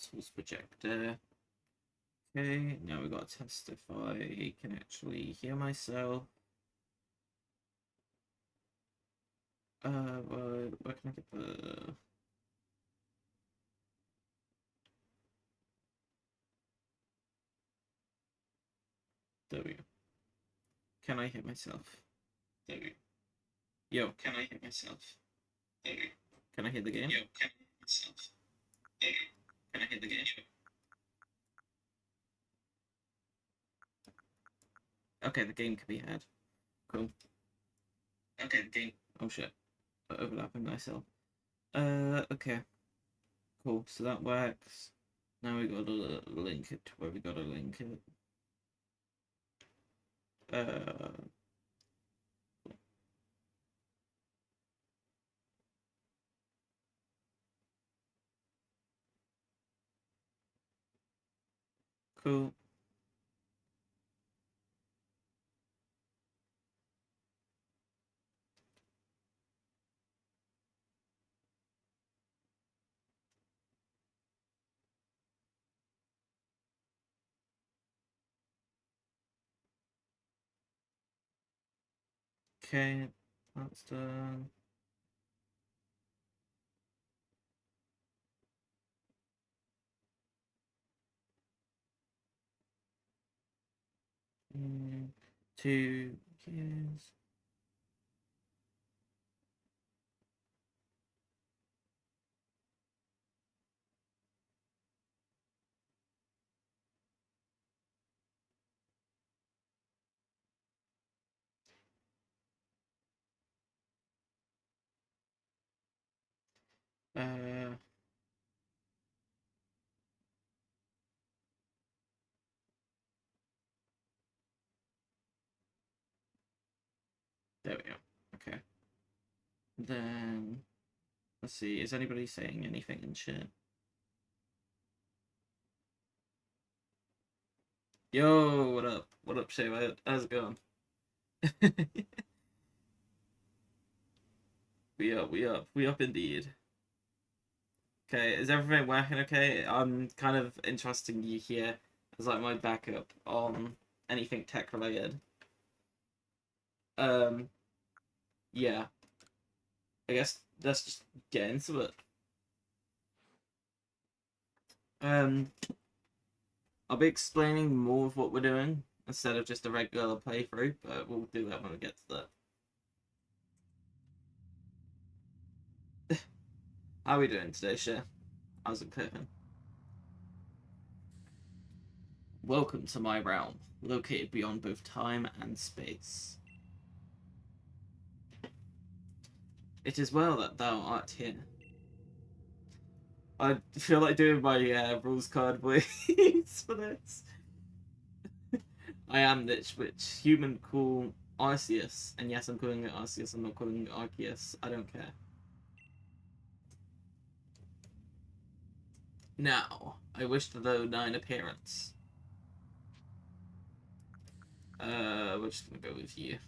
Source projector. Okay, now we got to test if I can actually hear myself. Where can I get the... There we go. Can I hear myself? There we go. Yo, can I hear myself? There we go. Can I hear the game? Yo, can I hear myself? There we go. Can I hear the game? Okay, the game can be had. Cool. Okay, the game. Oh shit. Overlapping myself. Okay. Cool. So that works. Now we gotta link it to where we gotta link it. Cool. Okay, that's done. Mm, 2 years. Uh, there we go. Okay. Then let's see. Is anybody saying anything in chat? Yo, what up? What up, Shayla? How's it going? We up indeed. Okay, is everything working okay? I'm kind of interesting you here as like my backup on anything tech related. Um, yeah. I guess let's just get into it. Um, I'll be explaining more of what we're doing instead of just a regular playthrough, but we'll do that when we get to that. How are we doing today, Shay? How's it going? Welcome to my realm, located beyond both time and space. It is well that thou art here. I feel like doing my rules card voice for this. I am Lich, which human call Arceus, and yes, I'm calling it Arceus, I'm not calling it Arceus, I don't care. Now, I wish to know thine appearance. We're just gonna go with you.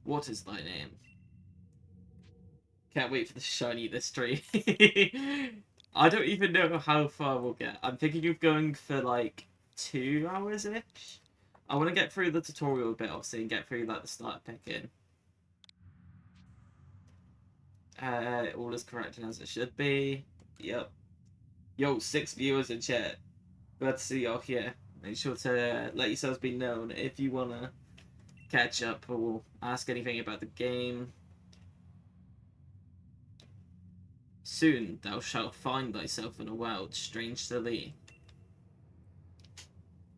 What is thy name? Can't wait for the shiny this tree. I don't even know how far we'll get. I'm thinking of going for like 2 hours-ish. I want to get through the tutorial bit, obviously, and get through like the start picking. All is correct and as it should be. Yep. Yo, 6 viewers in chat. Glad to see y'all here. Make sure to let yourselves be known if you wanna catch up or ask anything about the game. Soon thou shalt find thyself in a world strange to thee.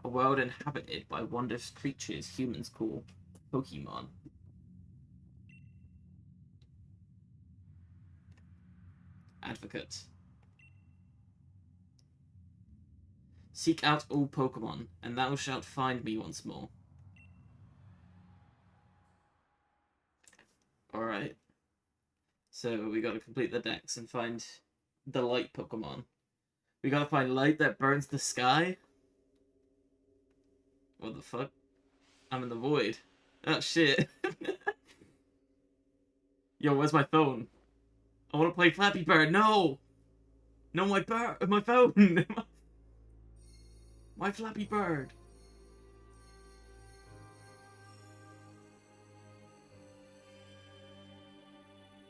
A world inhabited by wondrous creatures humans call Pokémon. Advocate. Seek out all Pokémon, and thou shalt find me once more. Alright. So we gotta complete the dex and find the light Pokemon. We gotta find light that burns the sky? What the fuck? I'm in the void. Oh shit. Yo, where's my phone? I want to play Flappy Bird. No! No, my bird, my phone! My Flappy Bird!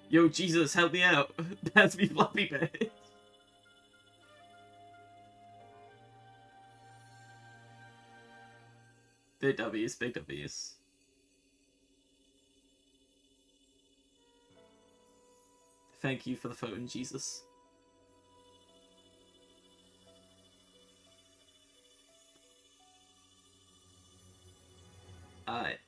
Yo, Jesus, help me out. Pass me Flappy Bird. Big W's, big W's. Thank you for the phone, Jesus. Alright.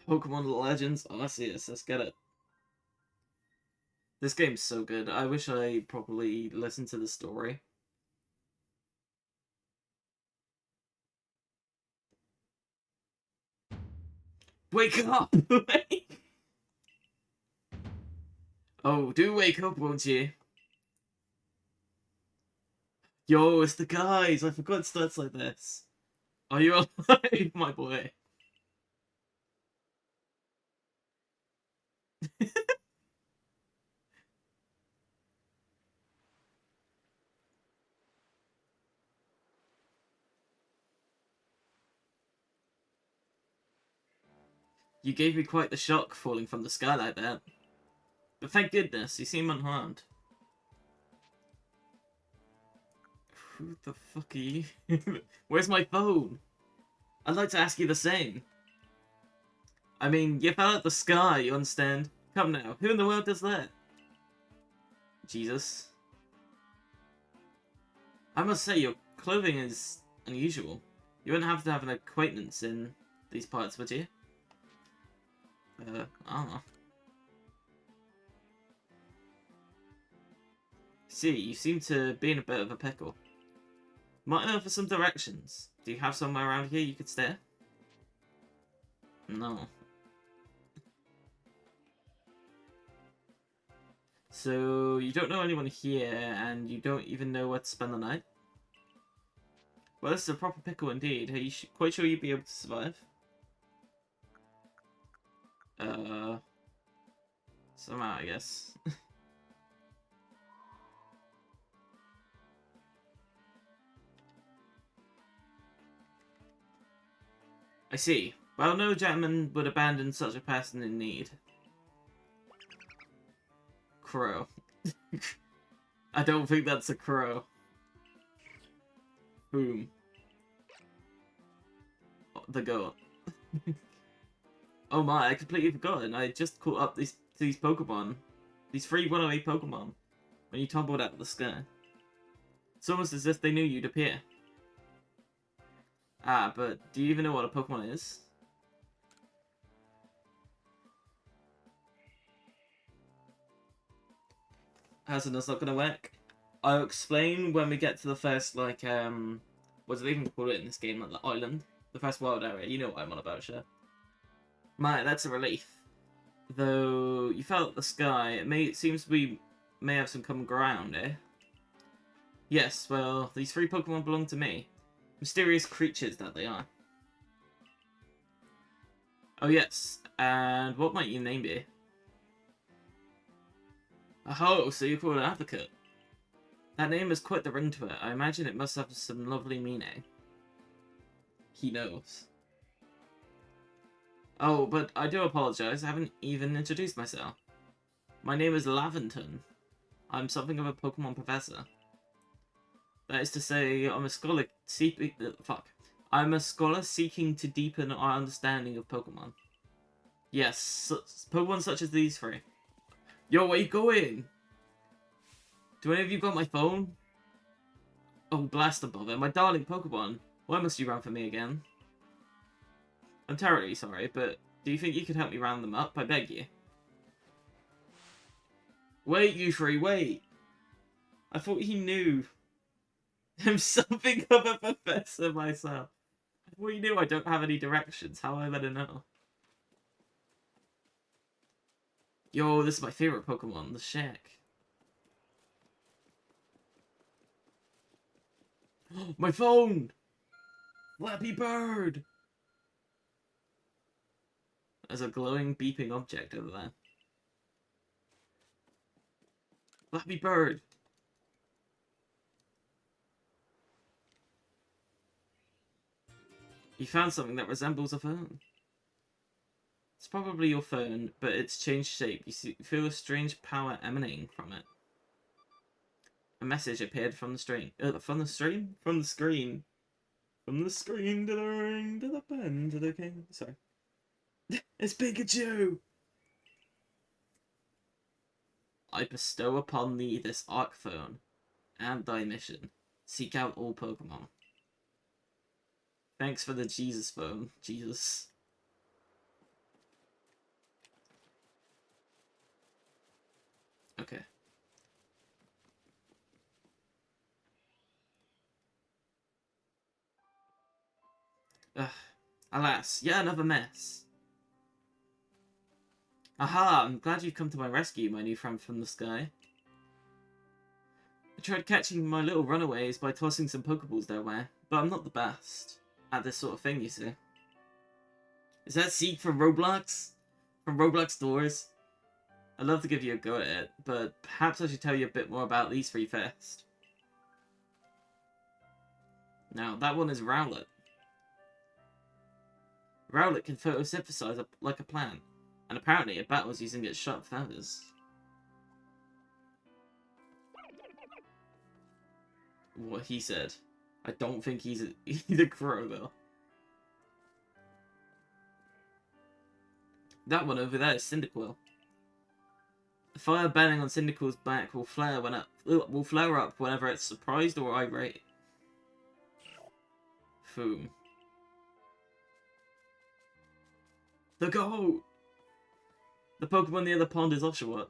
Pokemon Legends Arceus, let's get it. This game's so good. I wish I properly listened to the story. Wake up! Oh, do wake up, won't you? Yo, it's the guys! I forgot it starts like this. Are you alive, my boy? You gave me quite the shock falling from the sky like that. But thank goodness, you seem unharmed. Who the fuck are you? Where's my phone? I'd like to ask you the same. I mean, you fell out the sky, you understand? Come now, who in the world does that? Jesus. I must say, your clothing is unusual. You wouldn't have to have an acquaintance in these parts, would you? I don't know. See, you seem to be in a bit of a pickle. Might know for some directions. Do you have somewhere around here you could stay? No. So, you don't know anyone here, and you don't even know where to spend the night? Well, this is a proper pickle indeed. Are you quite sure you'd be able to survive? Somehow, I guess. I see. Well, no gentleman would abandon such a person in need. Crow. I don't think that's a crow. Boom. The goat. Oh my, I completely forgotten. I just caught up these Pokemon. These 3 108 Pokemon. When you tumbled out of the sky. It's almost as if they knew you'd appear. Ah, but do you even know what a Pokemon is? That's not gonna work. I'll explain when we get to the first, like, what do they even call it in this game? Like, the island? The first wild area. You know what I'm on about, sure. My, that's a relief. Though you fell at the sky, it seems we may have some common ground, eh? Yes, well, these 3 Pokemon belong to me. Mysterious creatures that they are. Oh yes, and what might your name be? Oh, so you're called an advocate. That name has quite the ring to it. I imagine it must have some lovely meaning. He knows. Oh, but I do apologize. I haven't even introduced myself. My name is Laventon. I'm something of a Pokemon professor. That is to say, I'm a scholar seeking... I'm a scholar seeking to deepen our understanding of Pokemon. Yes, Pokemon such as these 3. Yo, where you going? Do any of you got my phone? Oh, blast above it. My darling Pokemon. Why must you run for me again? I'm terribly sorry, but do you think you could help me round them up? I beg you. Wait, you 3, wait. I thought he knew. I'm something of a professor myself. I thought he knew I don't have any directions. How am I meant to know? Yo, this is my favorite Pokemon, the Shack. My phone! Flappy Bird! There's a glowing, beeping object over there. Flappy Bird. You found something that resembles a phone. It's probably your phone, but it's changed shape. Feel a strange power emanating from it. A message appeared from the screen. From the stream? From the screen. From the screen to the ring to the pen to the king. Sorry. It's Pikachu! I bestow upon thee this Arc Phone and thy mission. Seek out all Pokemon. Thanks for the Jesus phone. Jesus. Okay. Ugh. Alas, yet another mess. Aha! I'm glad you've come to my rescue, my new friend from the sky. I tried catching my little runaways by tossing some Pokeballs their way, but I'm not the best at this sort of thing, you see. Is that Seek from Roblox? From Roblox Doors? I'd love to give you a go at it, but perhaps I should tell you a bit more about these three first. Now, that one is Rowlet. Rowlet can photosynthesize like a plant, and apparently it battles using its sharp feathers. What he said. I don't think he's a crow, though. That one over there is Cyndaquil. The fire burning on Cyndaquil's back will flare up whenever it's surprised or irate. Foom. The goat! The Pokemon near the pond is Oshawott.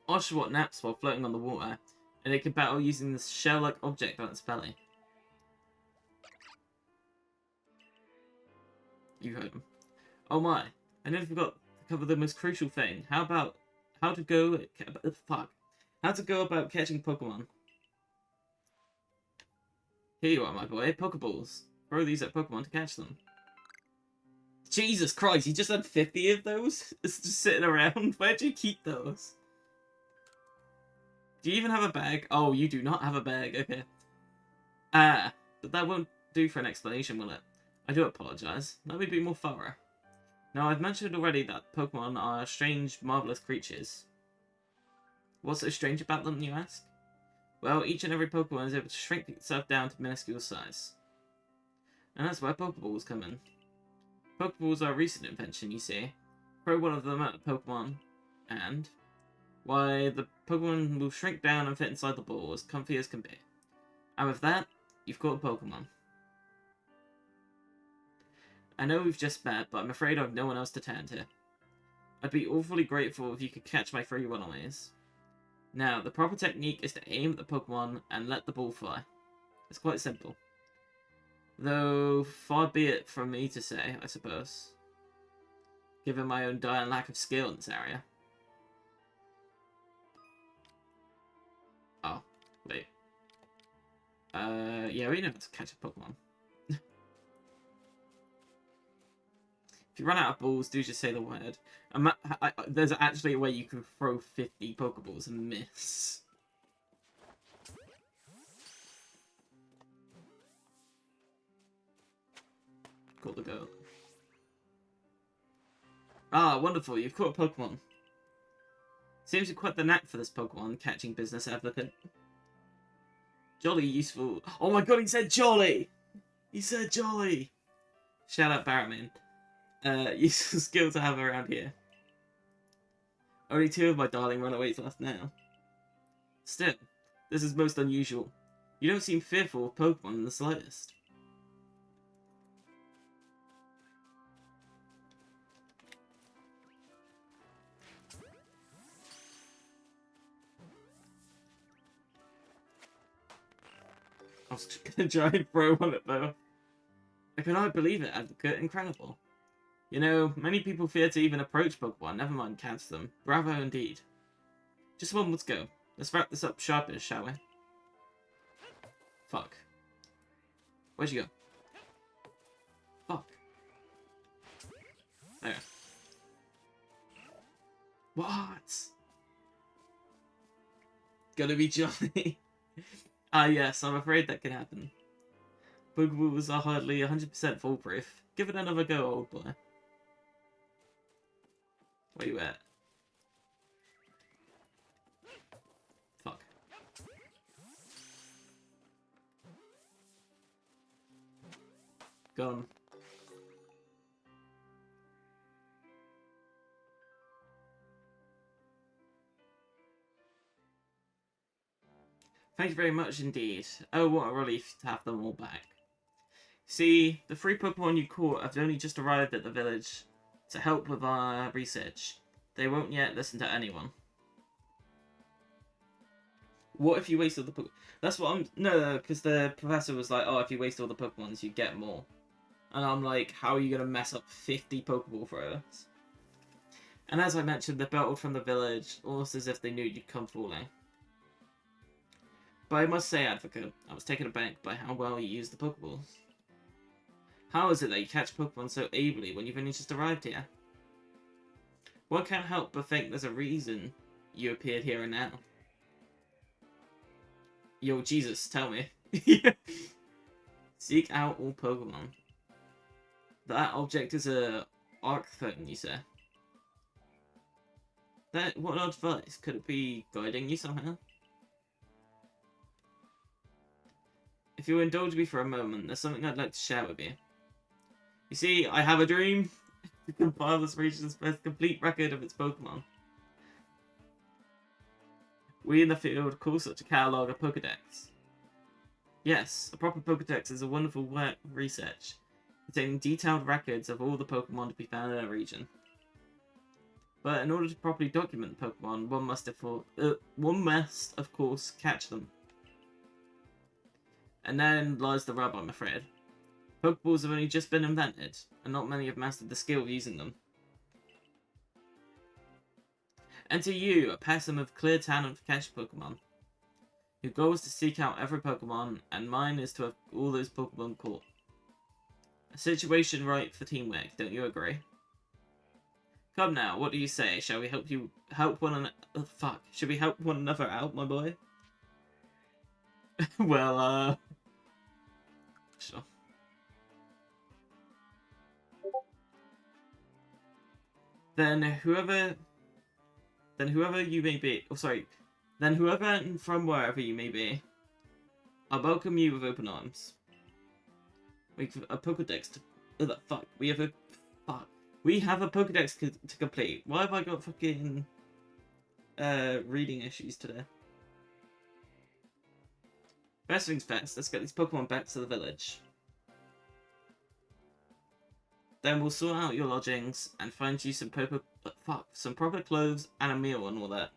Oshawott naps while floating on the water, and it can battle using this shell-like object on its belly. You heard him. Oh my, I nearly forgot to cover the most crucial thing. How to go about catching Pokemon. Here you are, my boy. Pokeballs. Throw these at Pokemon to catch them. Jesus Christ, you just had 50 of those? It's just sitting around? Where'd you keep those? Do you even have a bag? Oh, you do not have a bag. Okay. But that won't do for an explanation, will it? I do apologise. Let me be more thorough. Now, I've mentioned already that Pokemon are strange, marvellous creatures. What's so strange about them, you ask? Well, each and every Pokemon is able to shrink itself down to minuscule size. And that's where Pokeballs come in. Pokeballs are a recent invention, you see. Throw one of them at a Pokemon, and... why, the Pokemon will shrink down and fit inside the ball as comfy as can be. And with that, you've caught a Pokemon. I know we've just met, but I'm afraid I've no one else to turn to. I'd be awfully grateful if you could catch my 3 runaways. Now, the proper technique is to aim at the Pokemon and let the ball fly. It's quite simple. Though, far be it from me to say, I suppose. Given my own dire lack of skill in this area. Oh, wait. Yeah, we know how to catch a Pokemon. If you run out of balls, do just say the word. There's actually a way you can throw 50 Pokeballs and miss. Caught the goat. Ah, wonderful, you've caught a Pokemon. Seems you're quite the knack for this Pokemon catching business advocate. Jolly useful. Oh my god, he said jolly! He said jolly! Shout out Barretman. Useful skill to have around here. Only 2 of my darling runaways left now. Still, this is most unusual. You don't seem fearful of Pokemon in the slightest. I was gonna try and throw one at both. I cannot believe it, Advocate. Incredible. You know, many people fear to even approach Pokemon, never mind catch them. Bravo indeed. Just one, let's go. Let's wrap this up sharpish, shall we? Fuck. Where'd you go? Fuck. There. What? Gonna be Johnny. Ah, yes, I'm afraid that can happen. Pokeballs are hardly 100% foolproof. Give it another go, old boy. Where you at? Fuck. Gone. Thank you very much indeed. Oh, what a relief to have them all back. See, the 3 Pokemon you caught have only just arrived at the village to help with our research. They won't yet listen to anyone. What if you waste all the Pokemon? That's what I'm... No, because the professor was like, oh, if you waste all the Pokemons, you get more. And I'm like, how are you going to mess up 50 Pokeball throwers? And as I mentioned, they belted from the village, almost as if they knew you'd come falling. But I must say, Advocate, I was taken aback by how well you used the Pokeballs. How is it that you catch Pokemon so ably when you've only just arrived here? One can't help but think there's a reason you appeared here and now. Yo, Jesus, tell me. Seek out all Pokemon. That object is a arc phone, you say? What odd device? Could it be guiding you somehow? If you'll indulge me for a moment, there's something I'd like to share with you. You see, I have a dream to compile this region's most complete record of its Pokemon. We in the field call such a catalogue a Pokédex. Yes, a proper Pokédex is a wonderful work of research, containing detailed records of all the Pokemon to be found in a region. But in order to properly document Pokemon, one must of course catch them. And therein lies the rub, I'm afraid. Pokeballs have only just been invented, and not many have mastered the skill of using them. And to you, a person with clear talent for catching Pokemon. Your goal is to seek out every Pokemon, and mine is to have all those Pokemon caught. A situation ripe for teamwork, don't you agree? Come now, what do you say? Shall we help one another? Should we help one another out, my boy? Well, sure. Then whoever you may be, then whoever and from wherever you may be, I welcome you with open arms. We have a Pokédex to, we have a Pokédex to complete. Why have I got fucking reading issues today? First things first, let's get these Pokemon back to the village. Then we'll sort out your lodgings and find you some proper clothes and a meal and all that.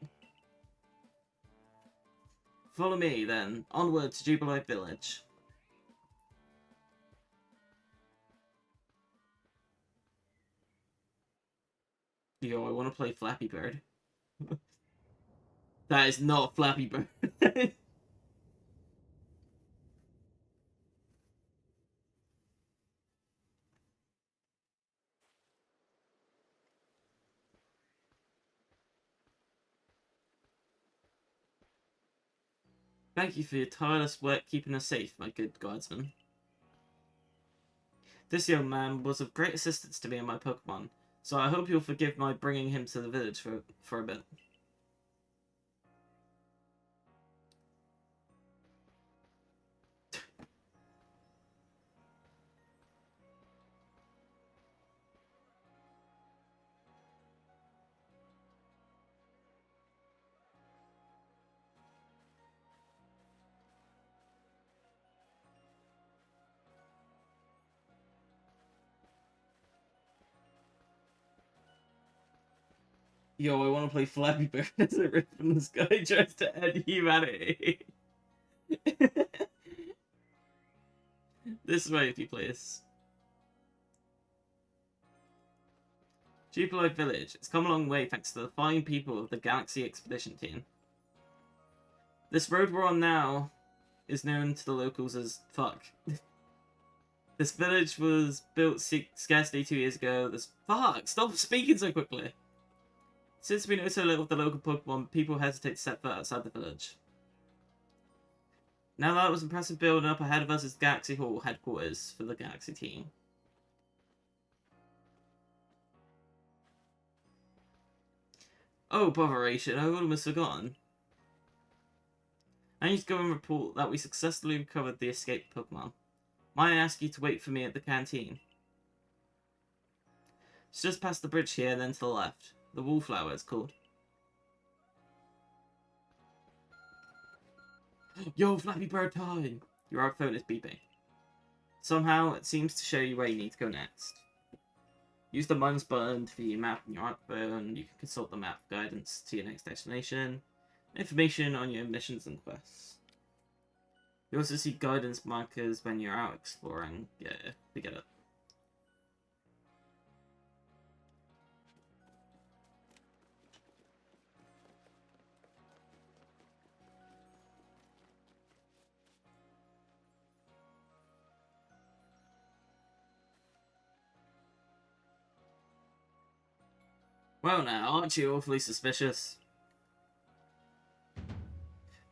Follow me, then. Onward to Jubilife Village. Yo, I want to play Flappy Bird. That is not Flappy Bird. Thank you for your tireless work keeping us safe, my good guardsman. This young man was of great assistance to me and my Pokemon, so I hope you'll forgive my bringing him to the village for a bit. Yo, I want to play Flappy Bird as a rip from the sky tries to end humanity. This way, if you please. Jubilife Village. It's come a long way thanks to the fine people of the Galaxy Expedition Team. This road we're on now is known to the locals as fuck. This village was built scarcely 2 years ago. Stop speaking so quickly. Since we know so little of the local Pokemon, people hesitate to set foot outside the village. Now that was impressive build up ahead of us is Galaxy Hall headquarters for the Galaxy team. Oh, botheration, I almost forgotten. I need to go and report that we successfully recovered the escaped Pokemon. Might I ask you to wait for me at the canteen? It's just past the bridge here, then to the left. The Wallflower it's called. Yo, Flappy Bird time! Your phone is beeping. Somehow, it seems to show you where you need to go next. Use the minus button to view your map on your iPhone. You can consult the map guidance to your next destination. Information on your missions and quests. You also see guidance markers when you're out exploring. Yeah, we get it. Well now, aren't you awfully suspicious?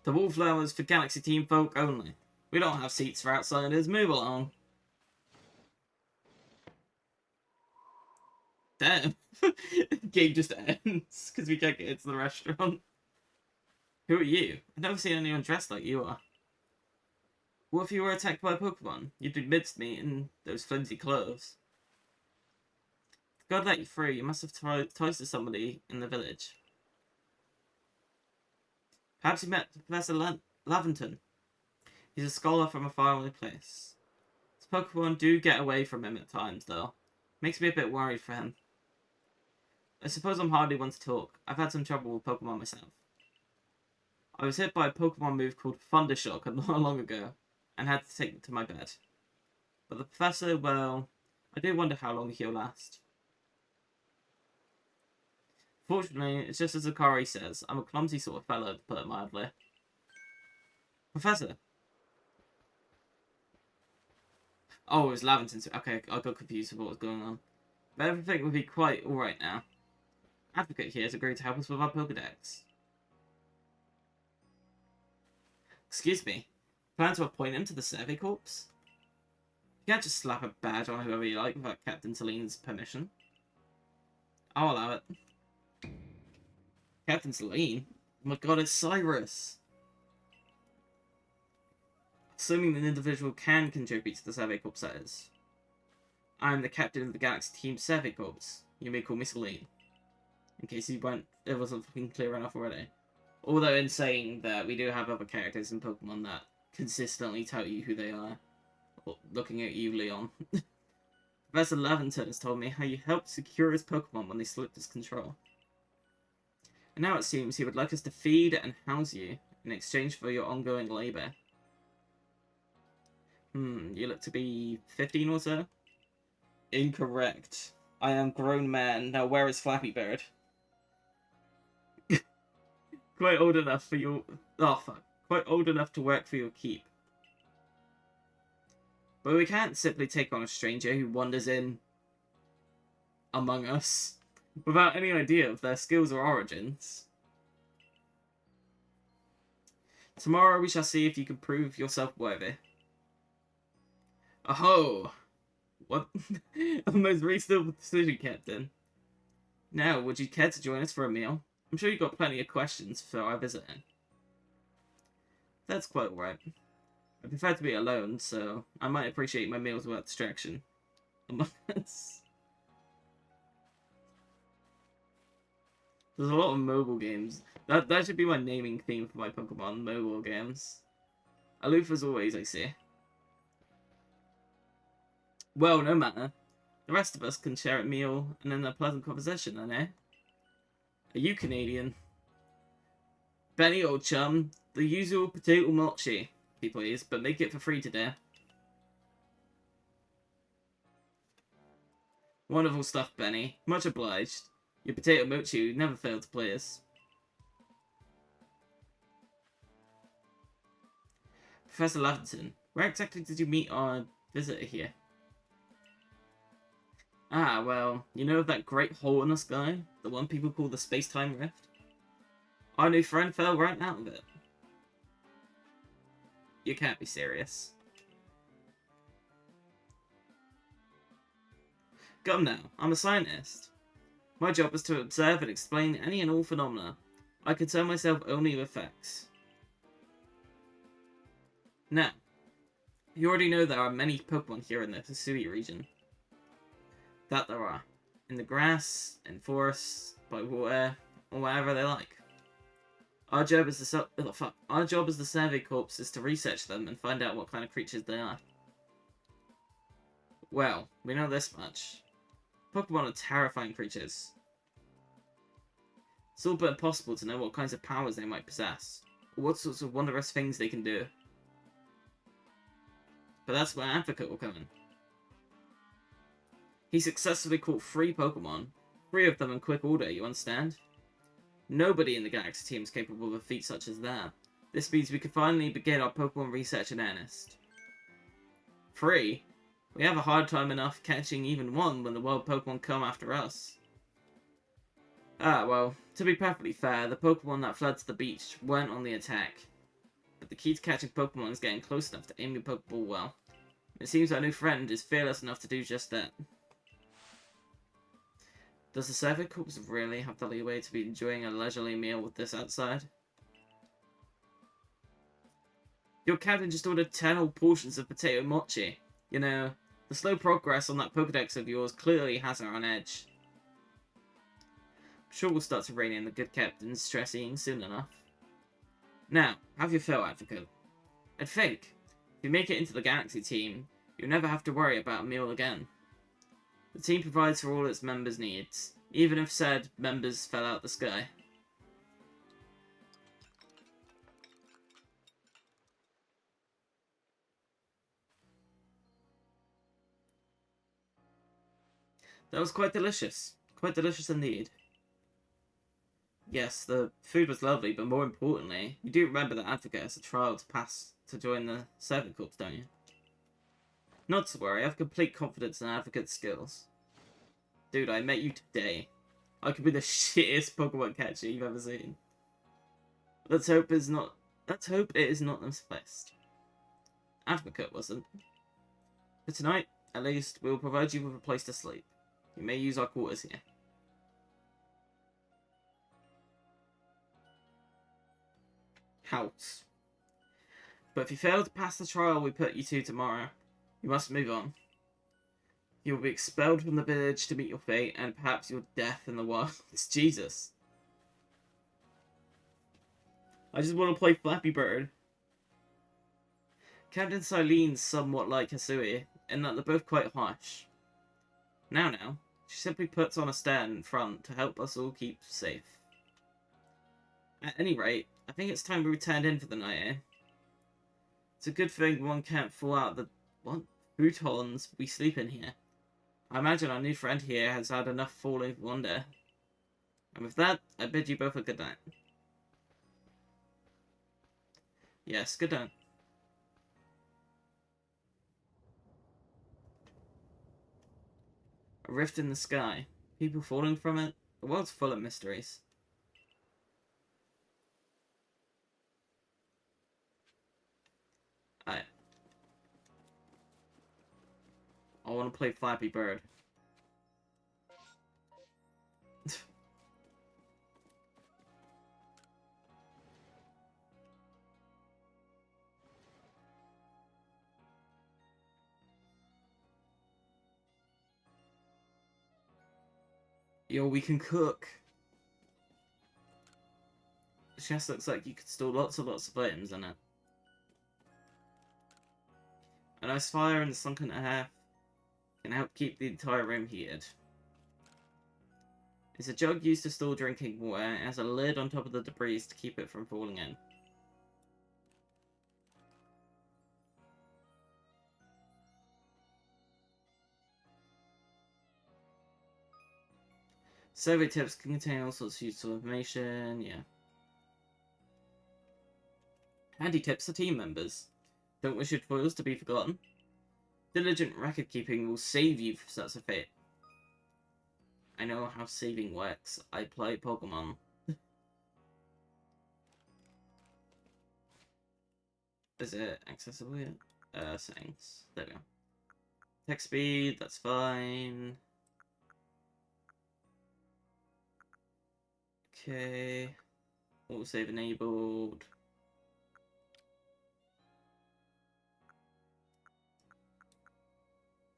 The Wallflower's for Galaxy Team folk only. We don't have seats for outsiders. Move along. Damn. The game just ends because we can't get into the restaurant. Who are you? I've never seen anyone dressed like you are. What if you were attacked by a Pokemon? You'd be me in those flimsy clothes. If God let you free, you must have ties to somebody in the village. Perhaps you met Professor Laventon. He's a scholar from a faraway place. His Pokemon do get away from him at times, though. Makes me a bit worried for him. I suppose I'm hardly one to talk. I've had some trouble with Pokemon myself. I was hit by a Pokemon move called Thundershock not long ago, and had to take it to my bed. But the Professor, well, I do wonder how long he'll last. Fortunately, it's just as Akari says, I'm a clumsy sort of fellow, to put it mildly. Professor? Oh, it was Laventon's. Okay, I got confused with what was going on. But everything will be quite alright now. Advocate here has agreed to help us with our Pokedex. Excuse me. Plan to appoint him to the Survey Corps? You can't just slap a badge on whoever you like without Captain Celine's permission. I'll allow it. Captain Celine? Oh my god, it's Cyrus! Assuming an individual can contribute to the Survey Corps, that is. I am the captain of the Galaxy Team Survey Corps. You may call me Celine. In case it wasn't fucking clear enough already. Although in saying that, we do have other characters in Pokemon that consistently tell you who they are. Looking at you, Leon. Professor Laventon has told me how you helped secure his Pokemon when they slipped his control. And now it seems he would like us to feed and house you in exchange for your ongoing labour. You look to be 15 or so? Incorrect. I am grown man. Now where is Flappy Bird? Quite old enough for your... Oh, fuck. Quite old enough to work for your keep. But we can't simply take on a stranger who wanders in among us without any idea of their skills or origins. Tomorrow we shall see if you can prove yourself worthy. Aho! What? A most reasonable decision, Captain. Now, would you care to join us for a meal? I'm sure you've got plenty of questions for our visitor. That's quite alright. I prefer to be alone, so I might appreciate my meals without distraction. Among us. There's a lot of mobile games. That should be my naming theme for my Pokemon, mobile games. Aloof as always, I see. Well, no matter. The rest of us can share a meal and then a pleasant conversation, then, eh? Are you Canadian? Benny, old chum, the usual potato mochi, if you please, but make it for free today. Wonderful stuff, Benny. Much obliged. Your potato mochi never failed to please. Professor Laventon, where exactly did you meet our visitor here? Ah, well, you know of that great hole in the sky? The one people call the space-time rift? Our new friend fell right out of it. You can't be serious. Come now, I'm a scientist. My job is to observe and explain any and all phenomena. I concern myself only with facts. Now, you already know there are many Pokemon here in the Hisui region. That there are. In the grass, in forests, by water, or wherever they like. Our job as the Survey Corps is to research them and find out what kind of creatures they are. Well, we know this much. Pokemon are terrifying creatures. It's all but impossible to know what kinds of powers they might possess, or what sorts of wondrous things they can do. But that's where Advocate will come in. He successfully caught 3 Pokemon, 3 of them in quick order, you understand? Nobody in the Galaxy team is capable of a feat such as that. This means we can finally begin our Pokemon research in earnest. 3? We have a hard time enough catching even 1 when the wild Pokemon come after us. Ah, well, to be perfectly fair, the Pokemon that fled to the beach weren't on the attack. But the key to catching Pokemon is getting close enough to aim your Pokeball well. It seems our new friend is fearless enough to do just that. Does the Survey Corps really have the leeway to be enjoying a leisurely meal with this outside? Your captain just ordered 10 whole portions of potato mochi. You know, the slow progress on that Pokedex of yours clearly has her on edge. I'm sure we'll start to rein in the good captain's stress eating soon enough. Now, have your fill, Advocate. And think, if you make it into the Galaxy team, you'll never have to worry about a meal again. The team provides for all its members' needs, even if said members fell out the sky. That was quite delicious. Quite delicious indeed. Yes, the food was lovely, but more importantly, you do remember that Advocate has a trial to pass to join the Survey Corps, don't you? Not to worry, I have complete confidence in Advocate's skills. Dude, I met you today. I could be the shittest Pokemon catcher you've ever seen. Let's hope it is not misplaced. Advocate wasn't. For tonight, at least, we will provide you with a place to sleep. You may use our quarters here. House. But if you fail to pass the trial we put you to tomorrow, you must move on. You will be expelled from the village to meet your fate, and perhaps your death in the wilds. Jesus. I just want to play Flappy Bird. Captain Silene's somewhat like Hisui, in that they're both quite harsh. Now, she simply puts on a stand in front to help us all keep safe. At any rate, I think it's time we returned in for the night, eh? It's a good thing one can't fall out the futons we sleep in here. I imagine our new friend here has had enough falling one day. And with that, I bid you both a good night. Yes, good night. A rift in the sky. People falling from it. The world's full of mysteries. I want to play Flappy Bird. Yo, we can cook. The chest looks like you could store lots and lots of items in it. A nice fire in the sunken earth can help keep the entire room heated. It's a jug used to store drinking water. It has a lid on top of the debris to keep it from falling in. Survey tips can contain all sorts of useful information, yeah. Handy tips for team members. Don't wish your toils to be forgotten. Diligent record keeping will save you from such a fate. I know how saving works. I play Pokemon. Is it accessible yet? Settings. There we go. Text speed, that's fine. Okay. Autosave enabled.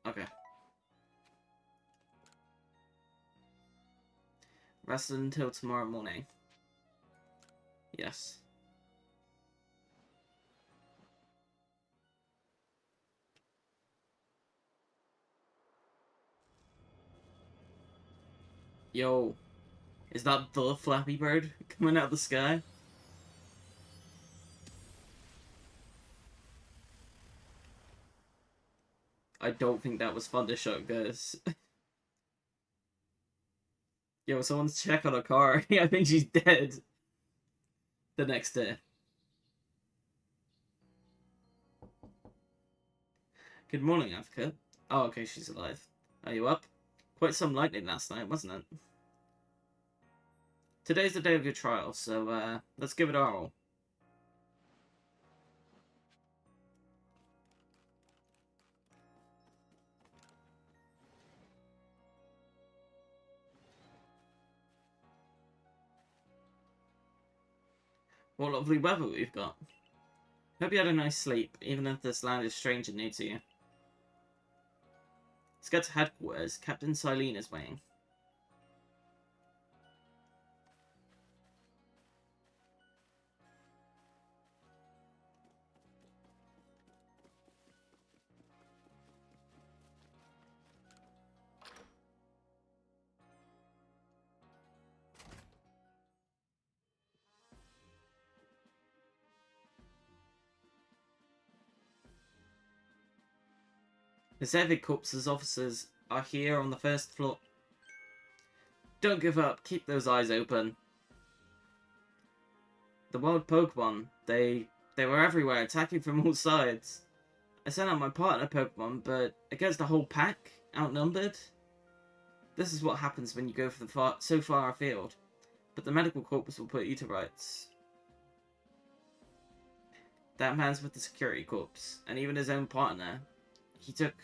Okay. Rest until tomorrow morning. Yes. Yo. Is that the Flappy Bird coming out of the sky? I don't think that was Thundershock, guys. Yo, someone's check on a car. I think she's dead. The next day. Good morning, Advocate. Oh, okay, she's alive. Are you up? Quite some lightning last night, wasn't it? Today's the day of your trial, so let's give it our all. What lovely weather we've got. Hope you had a nice sleep, even if this land is strange and new to you. Let's get to headquarters. Captain Silene is waiting. Pacific Corps's officers are here on the first floor. Don't give up. Keep those eyes open. The wild Pokemon, they were everywhere, attacking from all sides. I sent out my partner Pokemon, but against the whole pack, outnumbered. This is what happens when you go so far afield. But the medical corps will put you to rights. That man's with the security corps, and even his own partner. He took...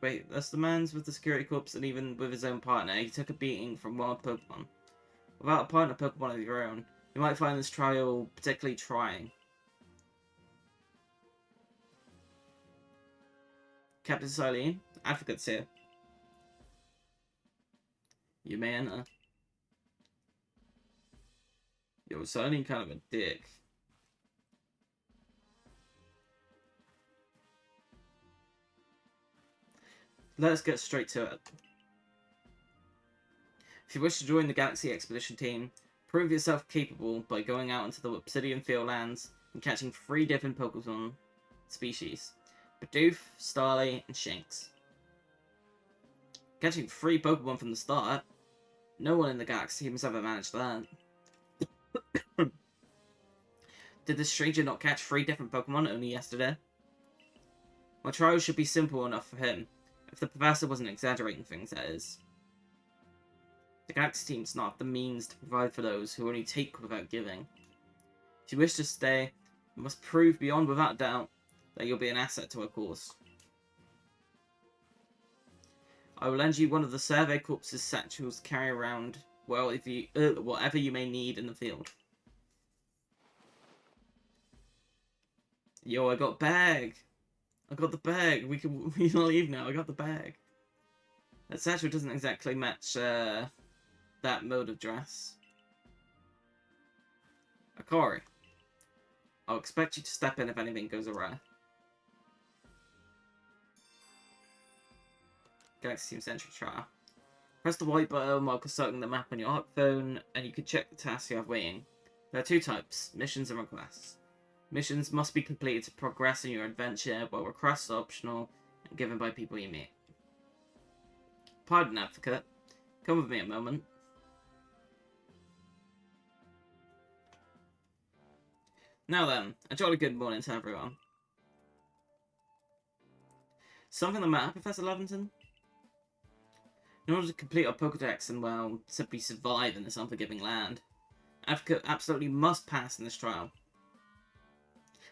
wait, that's the man's with the security corps, and even with his own partner, he took a beating from wild Pokemon. Without a partner Pokemon of your own, you might find this trial particularly trying. Captain Silene, Advocate's here. You may enter. Yo, Silene kind of a dick. Let's get straight to it. If you wish to join the Galaxy Expedition team, prove yourself capable by going out into the Obsidian Fieldlands and catching 3 different Pokemon species. Bidoof, Starly, and Shinx. Catching 3 Pokemon from the start? No one in the Galaxy team has ever managed that. Did this stranger not catch 3 different Pokemon only yesterday? My trial should be simple enough for him. If the professor wasn't exaggerating things, that is. The Galaxy team's not the means to provide for those who only take without giving. If you wish to stay, you must prove beyond without doubt that you'll be an asset to our cause. I will lend you one of the Survey Corps' satchels to carry around, well, if you whatever you may need in the field. Yo, I got bag! I got the bag. We can leave now. I got the bag. That satchel doesn't exactly match that mode of dress. Akari, I'll expect you to step in if anything goes awry. Galaxy Team Century Trial. Press the white button while consulting the map on your phone, and you can check the tasks you have waiting. There are 2 types: missions and requests. Missions must be completed to progress in your adventure, while requests are optional and given by people you meet. Pardon, Advocate. Come with me a moment. Now then, a jolly good morning to everyone. Something the matter, Professor Levinson? In order to complete our Pokedex and, well, simply survive in this unforgiving land, Advocate absolutely must pass in this trial.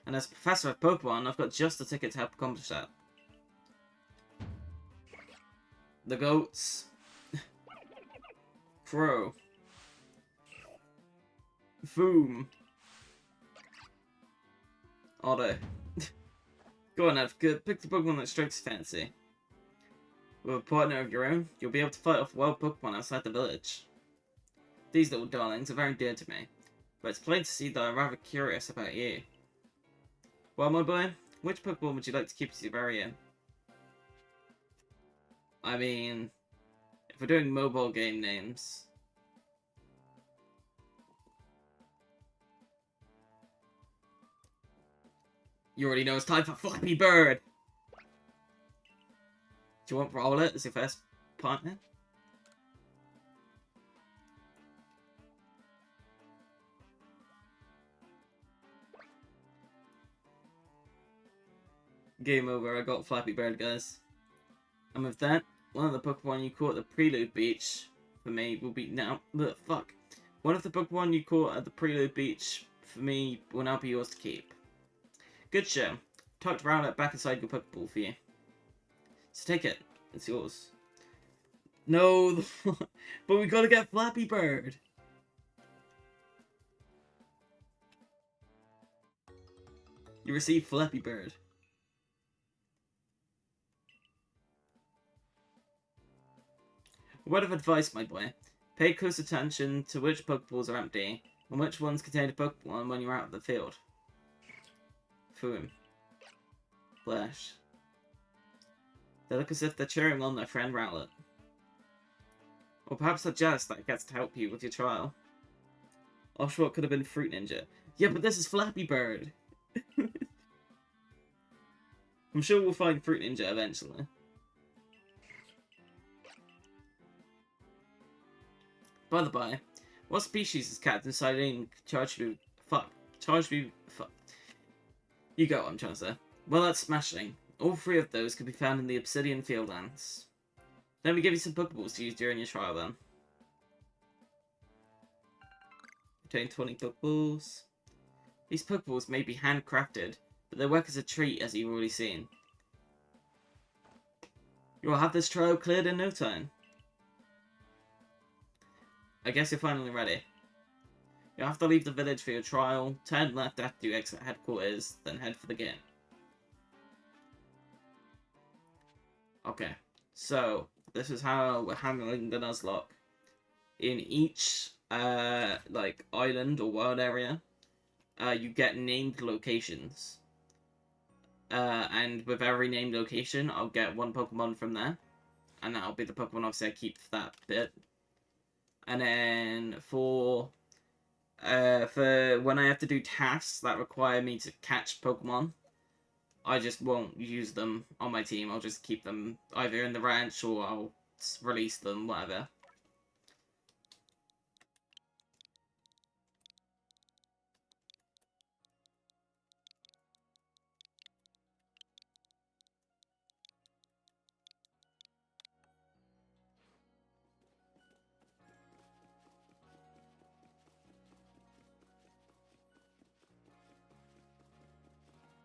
And as Professor of Pokemon, I've got just the ticket to help accomplish that. The goats. Crow. Foom. Otto. Go on, Ev. Pick the Pokemon that strikes your fancy. With a partner of your own, you'll be able to fight off wild Pokemon outside the village. These little darlings are very dear to me, but it's plain to see that I'm rather curious about you. Well, my boy, which Pokemon would you like to keep as your very own? I mean, if we're doing mobile game names... You already know it's time for Flappy Bird! Do you want Rowlet as your first partner? Game over, I got Flappy Bird, guys. And with that, one of the Pokemon you caught at the Prelude Beach for me will be now... fuck. One of the Pokemon you caught at the Prelude Beach for me will now be yours to keep. Good show. Tucked Rowlet back inside your Pokeball for you. So take it. It's yours. No, but we gotta get Flappy Bird. You receive Flappy Bird. A word of advice, my boy. Pay close attention to which Pokeballs are empty, and which ones contain a Pokemon when you're out of the field. Foom. Flash. They look as if they're cheering on their friend Rowlet. Or perhaps they're jealous that it gets to help you with your trial. Oshawott could have been Fruit Ninja. Yeah, but this is Flappy Bird. I'm sure we'll find Fruit Ninja eventually. By the by, what species is Captain Siding charged with? Fuck. You got what I'm trying to say. Well, that's smashing. All three of those could be found in the Obsidian Fieldlands. Let me give you some Pokeballs to use during your trial then. Obtain 20 Pokeballs. These Pokeballs may be handcrafted, but they work as a treat, as you've already seen. You will have this trial cleared in no time. I guess you're finally ready. You'll have to leave the village for your trial, turn left after you exit headquarters, then head for the game. Okay, so this is how we're handling the Nuzlocke. In each like island or world area, you get named locations. And with every named location, I'll get one Pokemon from there. And that'll be the Pokemon obviously I keep for that bit. And then for when I have to do tasks that require me to catch Pokemon, I just won't use them on my team. I'll just keep them either in the ranch or I'll release them, whatever.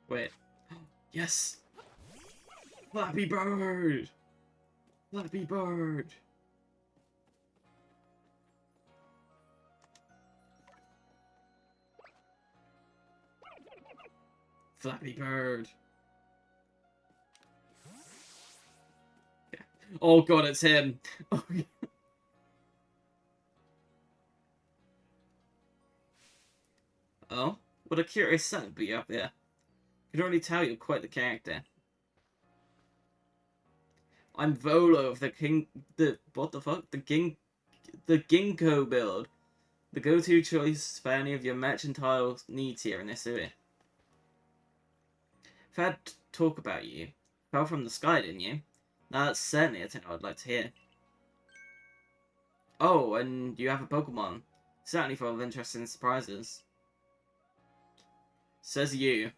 Wait. Yes! Flappy Bird! Flappy Bird! Flappy Bird! Yeah. Oh god, it's him! Oh, oh, what a curious sight be up there. I can already tell you're quite the character. I'm Volo of what the fuck? The Ginkgo build. The go-to choice for any of your mercantile needs here in Hisui. I've had talk about you. Fell from the sky, didn't you? Now that's certainly a tale I'd like to hear. Oh, and you have a Pokemon. Certainly full of interesting surprises. Says you.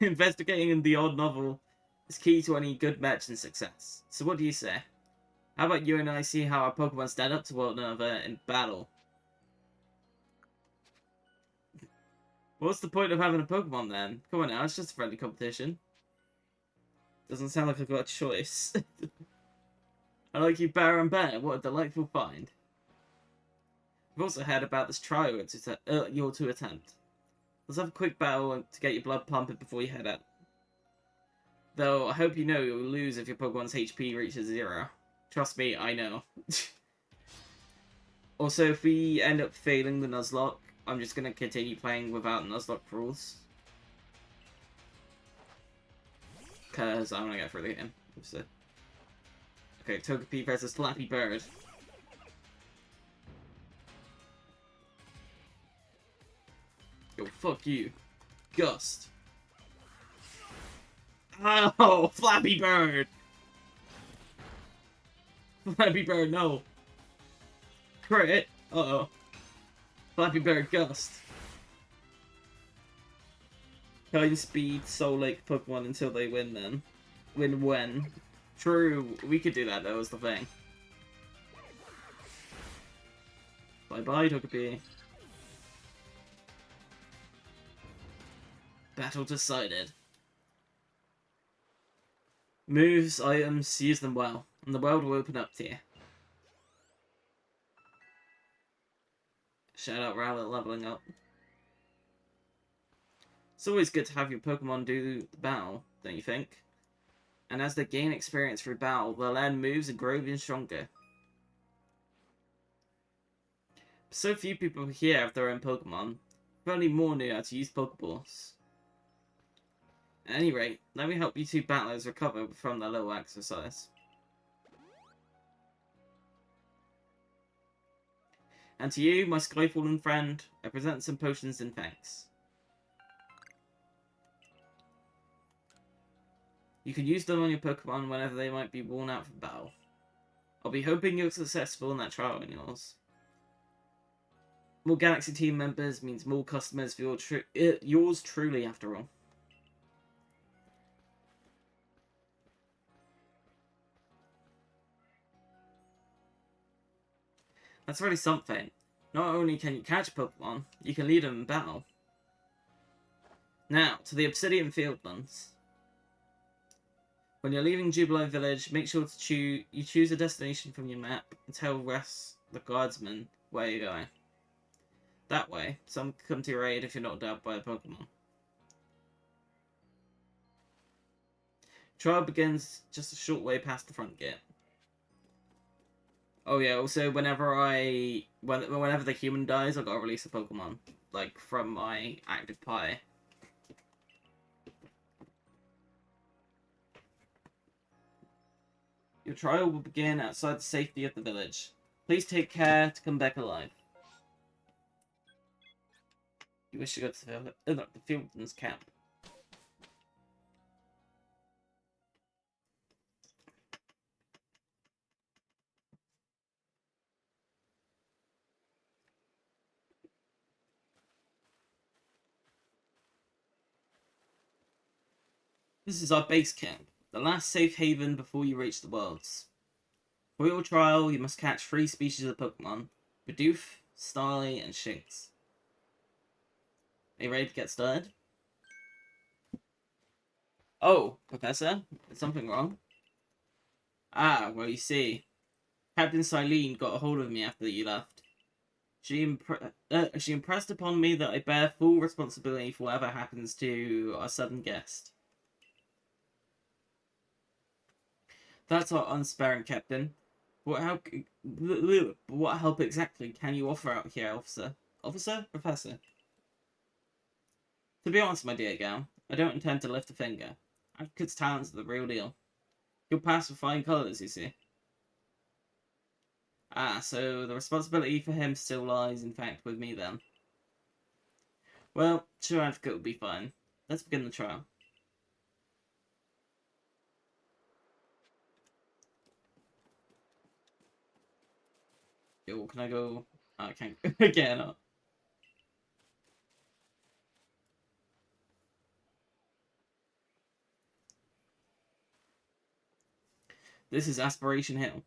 Investigating in the odd novel is key to any good merchant success. So what do you say? How about you and I see how our Pokemon stand up to one another in battle? What's the point of having a Pokemon then? Come on now, it's just a friendly competition. Doesn't sound like I've got a choice. I like you better and better. What a delightful find. I've also heard about this trial you're to attempt. Let's have a quick battle to get your blood pumping before you head out. Though, I hope you know you'll lose if your Pokemon's HP reaches 0. Trust me, I know. Also, if we end up failing the Nuzlocke, I'm just going to continue playing without Nuzlocke rules. Because I want to get through the game. So. Okay, Togepi versus Flappy Bird. Yo, fuck you. Gust. Oh, Flappy Bird! Flappy Bird, no. Crit. Uh-oh. Flappy Bird, Gust. Kind speed Soul Lake Pokemon until they win then. Win when? True, we could do that though, is the thing. Bye-bye, Togepi. Battle decided. Moves, items, use them well, and the world will open up to you. Shout out Rowlet leveling up. It's always good to have your Pokemon do the battle, don't you think? And as they gain experience through battle, they'll learn moves and grow even stronger. So few people here have their own Pokemon. If only more knew how to use Pokeballs. At any rate, let me help you two battlers recover from their little exercise. And to you, my Skyfallen friend, I present some potions and thanks. You can use them on your Pokemon whenever they might be worn out from battle. I'll be hoping you're successful in that trial of yours. More Galaxy team members means more customers for yours truly, after all. That's really something. Not only can you catch Pokemon, you can lead them in battle. Now, to the Obsidian Fieldlands. When you're leaving Jubilife Village, make sure to choose a destination from your map and tell the guardsmen where you're going. That way, some can come to your aid if you're knocked out by a Pokemon. Trial begins just a short way past the front gate. Oh yeah, also whenever the human dies, I've got to release a Pokemon. Like, from my active party. Your trial will begin outside the safety of the village. Please take care to come back alive. You wish to go to the Fieldlands camp. This is our base camp, the last safe haven before you reach the worlds. For your trial, you must catch 3 species of Pokemon: Bidoof, Starly, and Shinx. Are you ready to get started? Oh, Professor, is something wrong? Ah, well, you see, Captain Silene got a hold of me after you left. She impressed upon me that I bear full responsibility for whatever happens to our sudden guest. That's our unsparing captain. What help exactly can you offer out here, officer? Officer? Professor? To be honest, my dear gal, I don't intend to lift a finger. Advocate's talents are the real deal. He'll pass with fine colours, you see. Ah, so the responsibility for him still lies, in fact, with me then. Well, sure, Advocate will be fine. Let's begin the trial. Yo, can I go? Oh, I can't again. Oh. This is Aspiration Hill.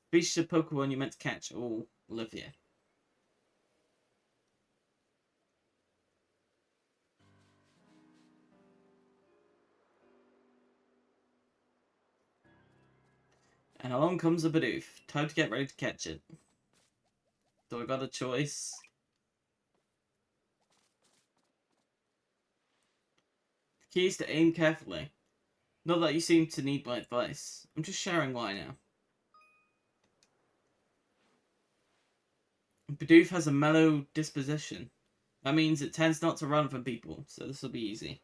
Species of Pokemon you meant to catch all live here. And along comes a Bidoof. Time to get ready to catch it. So I got a choice. The key is to aim carefully. Not that you seem to need my advice. I'm just sharing why now. Bidoof has a mellow disposition. That means it tends not to run from people, so this will be easy.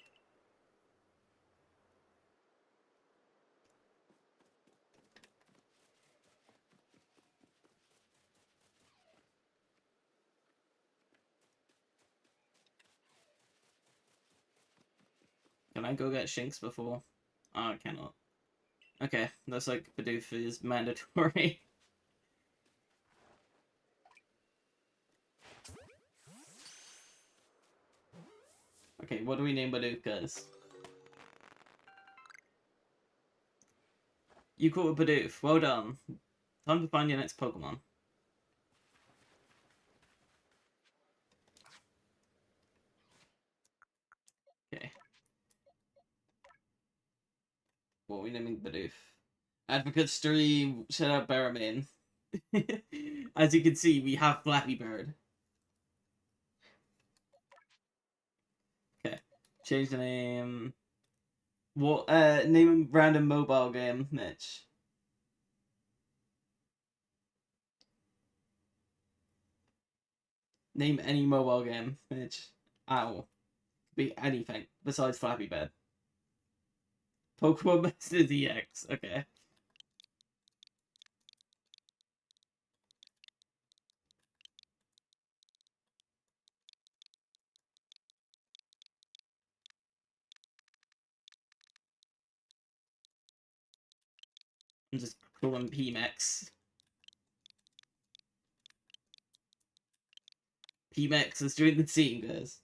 Can I go get Shinx before? Oh, I cannot. Okay, looks like Bidoof is mandatory. Okay, what do we name Bidoof, guys? You caught a Bidoof. Well done. Time to find your next Pokemon. Okay. What are we naming Bidoof? Advocate Stream, shout out Barrowman. As you can see, we have Flappy Bird. Okay. Change the name. What name a random mobile game, Mitch. Name any mobile game, Mitch. Ow. Be anything besides Flappy Bird. Pokemon Masters EX. Okay. I'm just calling PMEX. PMEX is doing the scene, guys.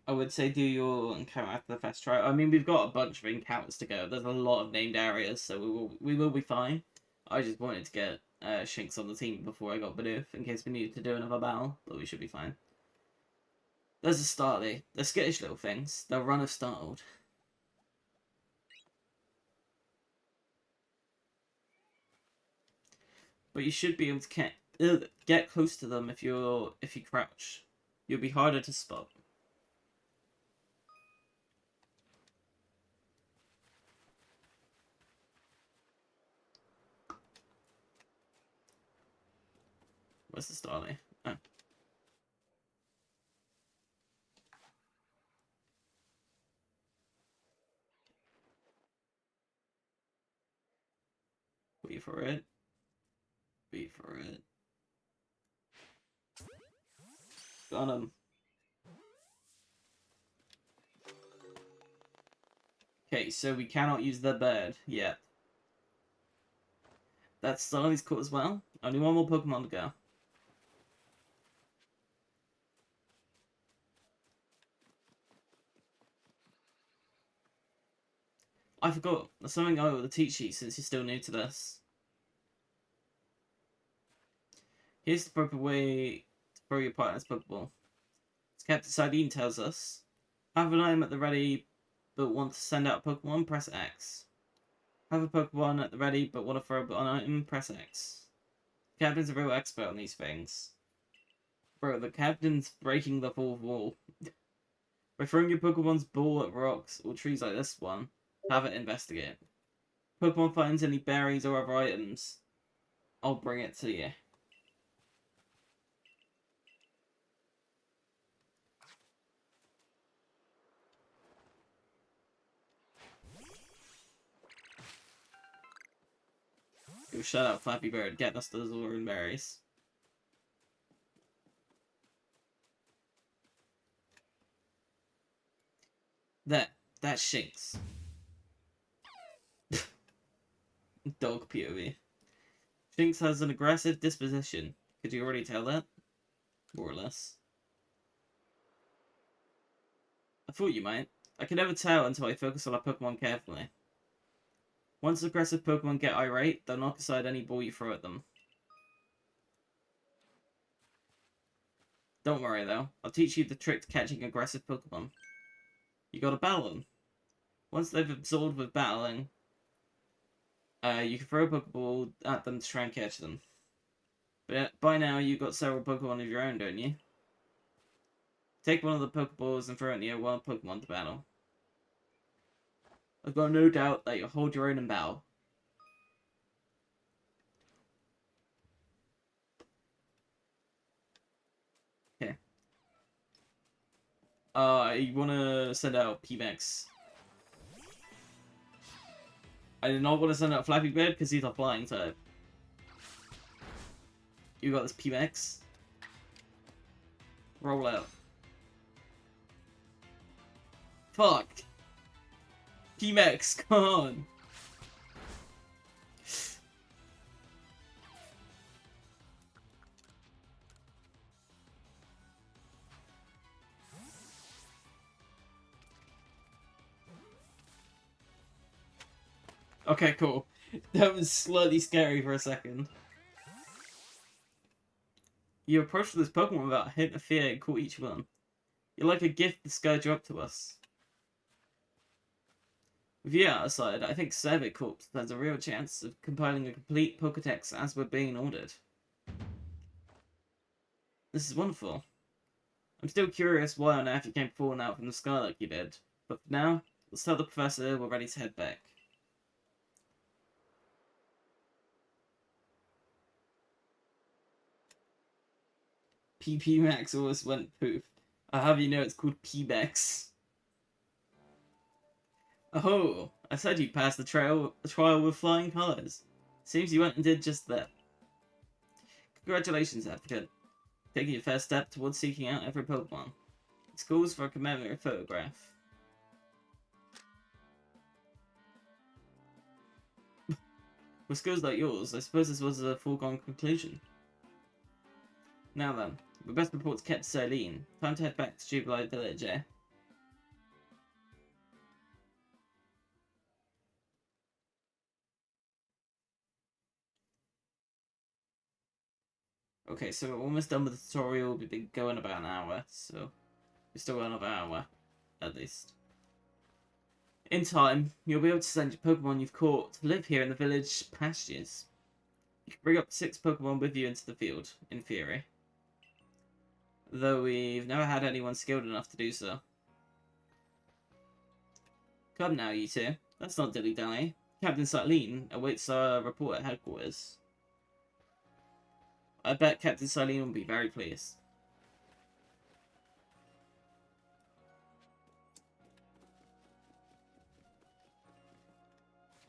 I would say do your encounter after the first try. I mean, we've got a bunch of encounters to go. There's a lot of named areas, so we will be fine. I just wanted to get Shinx on the team before I got Bidoof, in case we needed to do another battle, but we should be fine. There's a Starly. They're skittish little things. They'll run if startled. But you should be able to get close to them if you crouch. You'll be harder to spot. Where's the Starly? Oh. Wait for it. Wait for it. Got him. Okay, so we cannot use the bird yet. That's Starly's caught as well. Only one more Pokemon to go. I forgot. There's something I ought to teach you since you're still new to this. Here's the proper way to throw your partner's Pokeball. As Captain Sardine tells us, have an item at the ready but want to send out a Pokemon, press X. Have a Pokemon at the ready but want to throw an item, press X. The Captain's a real expert on these things. Bro, the Captain's breaking the fourth wall. By throwing your Pokemon's ball at rocks or trees like this one, have it investigate. Pokemon finds any berries or other items, I'll bring it to you. Go shut up, Flappy Bird. Get us those Alurin berries. That's Shinx. Dog POV. Shinx has an aggressive disposition. Could you already tell that? More or less. I thought you might. I can never tell until I focus on a Pokemon carefully. Once aggressive Pokemon get irate, they'll knock aside any ball you throw at them. Don't worry though, I'll teach you the trick to catching aggressive Pokemon. You gotta battle them. Once they've absorbed with battling, you can throw a Pokeball at them to try and catch them. But by now, you've got several Pokemon of your own, don't you? Take one of the Pokeballs and throw it near one Pokemon to battle. I've got no doubt that you'll hold your own in battle. Okay. You wanna send out PMEX. I did not want to send out Flappy Bird because he's a flying type. You got this PMEX. Roll out. Fuck. PMEX, come on. Okay, cool. That was slightly scary for a second. You approach this Pokemon without a hint of fear and call each one. You're like a gift to scourge you up to us. With you outside, I think Cervicorp has a real chance of compiling a complete Pokédex as we're being ordered. This is wonderful. I'm still curious why on earth you came falling out from the sky like you did. But for now, let's tell the professor we're ready to head back. PP Max always went poof. I'll have you know it's called PMEX. Oh, I said you passed the trial with flying colours. Seems you went and did just that. Congratulations, Advocate. Taking your first step towards seeking out every Pokemon. It calls for a commemorative photograph. With skills like yours, I suppose this was a foregone conclusion. Now then, we best report to Captain Celine. Time to head back to Jubilife Village, eh? Okay, so we're almost done with the tutorial. We've been going about an hour, so we're still got another hour, at least. In time, you'll be able to send your Pokemon you've caught to live here in the village pastures. You can bring up to 6 Pokemon with you into the field, in theory. Though we've never had anyone skilled enough to do so. Come now, you two. That's not dilly-dally. Captain Celine awaits our report at headquarters. I bet Captain Celine will be very pleased.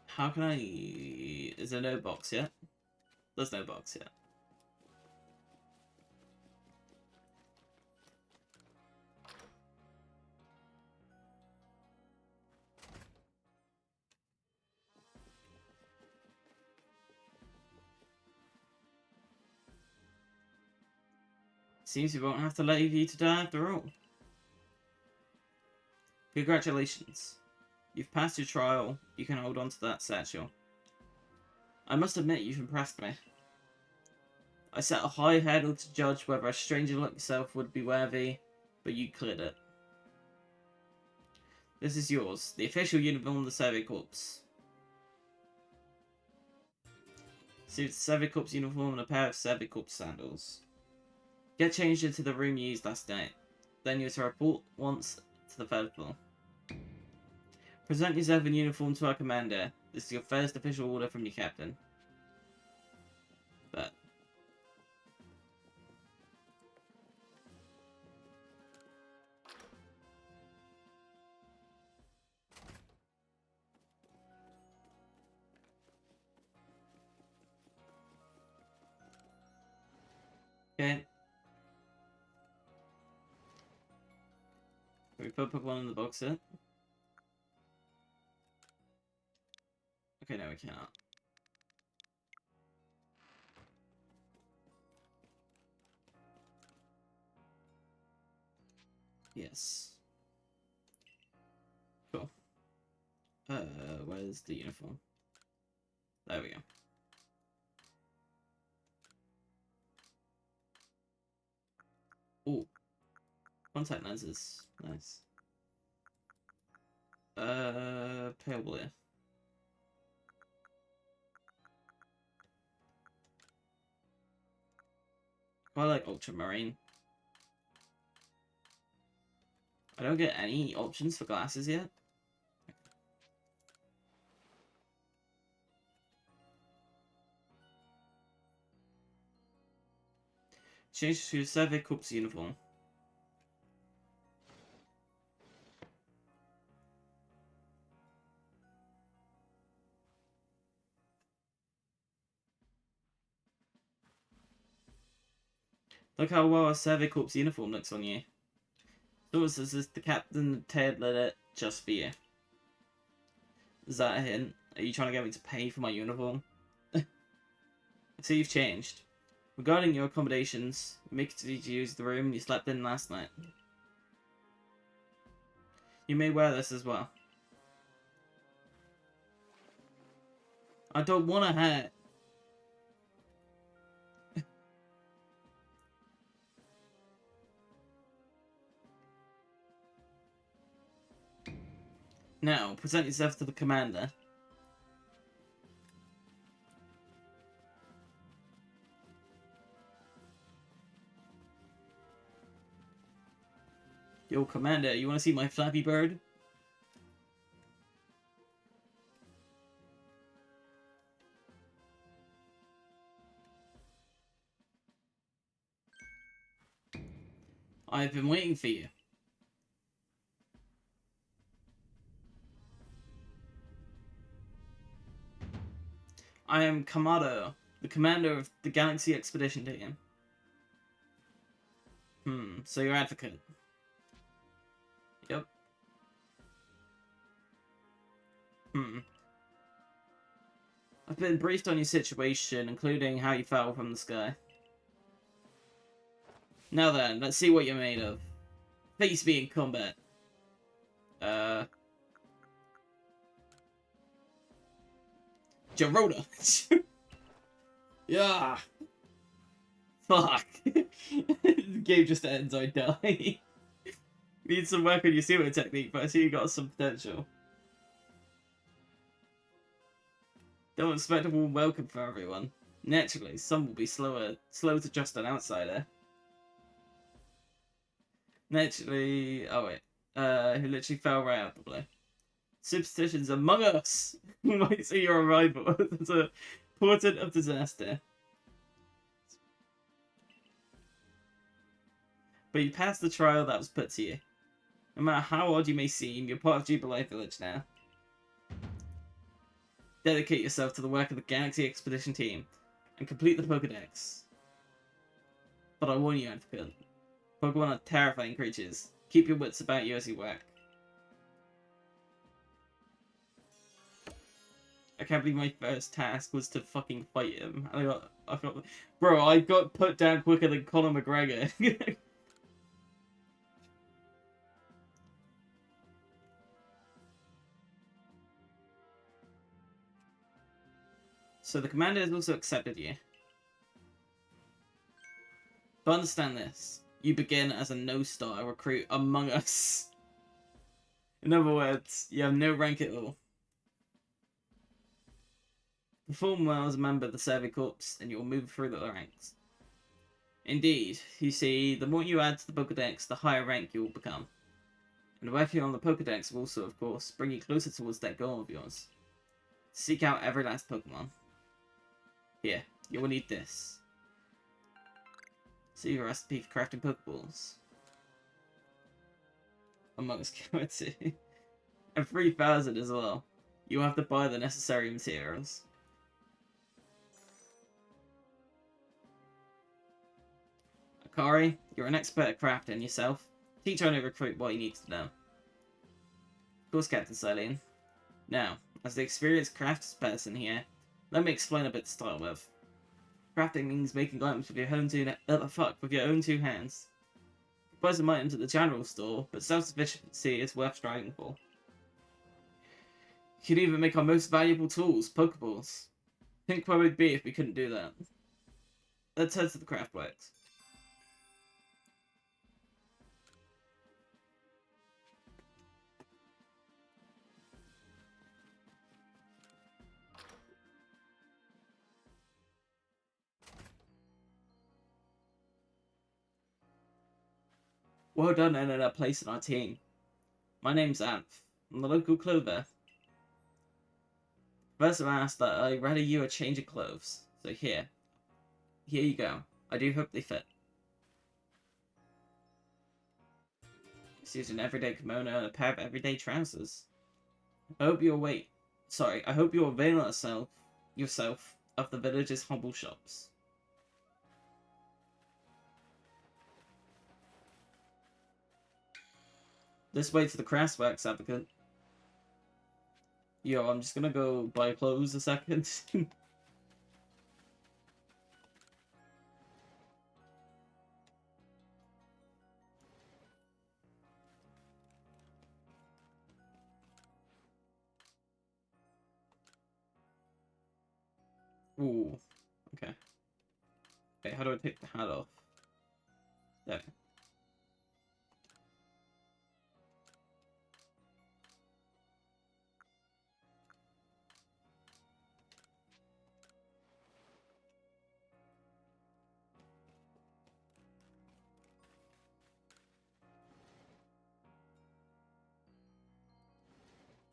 How can I... Is there no box yet? There's no box yet. Seems we won't have to leave you to die after all. Congratulations. You've passed your trial. You can hold on to that satchel. I must admit you've impressed me. I set a high hurdle to judge whether a stranger like yourself would be worthy, but you cleared it. This is yours, the official uniform of the Cervicorps. See, it's the Cervicorps uniform and a pair of Cervicorps sandals. Get changed into the room you used last night. Then you're to report once to the 3rd floor. Present yourself in uniform to our commander. This is your first official order from your captain. But... Okay. Can we put Pokemon in the box set? Okay, no we cannot. Yes. Cool. Where's the uniform? There we go. Ooh. Contact lenses. Nice. Pale blue. I like ultramarine. I don't get any options for glasses yet. Change to Survey Corps uniform. Look how well a Survey Corps uniform looks on you. So this is the captain tailored it just for you. Is that a hint? Are you trying to get me to pay for my uniform? So you've changed. Regarding your accommodations, make it easy to use the room you slept in last night. You may wear this as well. I don't want a hat. Now, present yourself to the commander. Yo, commander, you want to see my Flappy Bird? I've been waiting for you. I am Kamado, the commander of the Galaxy Expedition Team. So you're advocate. Yep. I've been briefed on your situation, including how you fell from the sky. Now then, let's see what you're made of. Face me in combat. Gerona. Yeah. Fuck. The game just ends, I die. Need some work on your sumo technique, but I see you got some potential. Don't expect a warm welcome for everyone. Naturally, some will be slow to trust an outsider. Naturally, oh wait, who literally fell right out of the blue. Superstitions among us might see your arrival as a portent of disaster. But you passed the trial that was put to you. No matter how odd you may seem, you're part of Jubilife Village now. Dedicate yourself to the work of the Galaxy Expedition Team and complete the Pokédex. But I warn you, Advocate. Pokemon are terrifying creatures. Keep your wits about you as you work. I can't believe my first task was to fucking fight him. And I got put down quicker than Conor McGregor. So the commander has also accepted you. But understand this. You begin as a no-star recruit among us. In other words, you have no rank at all. Perform well as a member of the Survey Corps, and you will move through the ranks. Indeed, you see, the more you add to the Pokédex, the higher rank you will become. And working on the Pokédex will also, of course, bring you closer towards that goal of yours. Seek out every last Pokemon. Here, you will need this. See your recipe for crafting Pokeballs. Among us, Kiwatsu. And 3,000 as well. You have to buy the necessary materials. Akari, you're an expert at crafting yourself. Teach only recruit what he needs to know. Of course, Captain Silene. Now, as the experienced crafts person here, let me explain a bit to start with. Crafting means making items with your own two hands. buy some items at the general store, but self-sufficiency is worth striving for. You could even make our most valuable tools, Pokeballs. Think where we'd be if we couldn't do that. Let's head to the Craftworks. Well done earning a place in our team. My name's Anth. I'm the local clover. Professor asked that I ready you a change of clothes. So here you go. I do hope they fit. Just use an everyday kimono and a pair of everyday trousers. I hope you'll avail yourself of the village's humble shops. This way to the Craftworks, applicant. Yo, I'm just gonna go buy clothes a second. Ooh, okay. Wait, how do I take the hat off? There.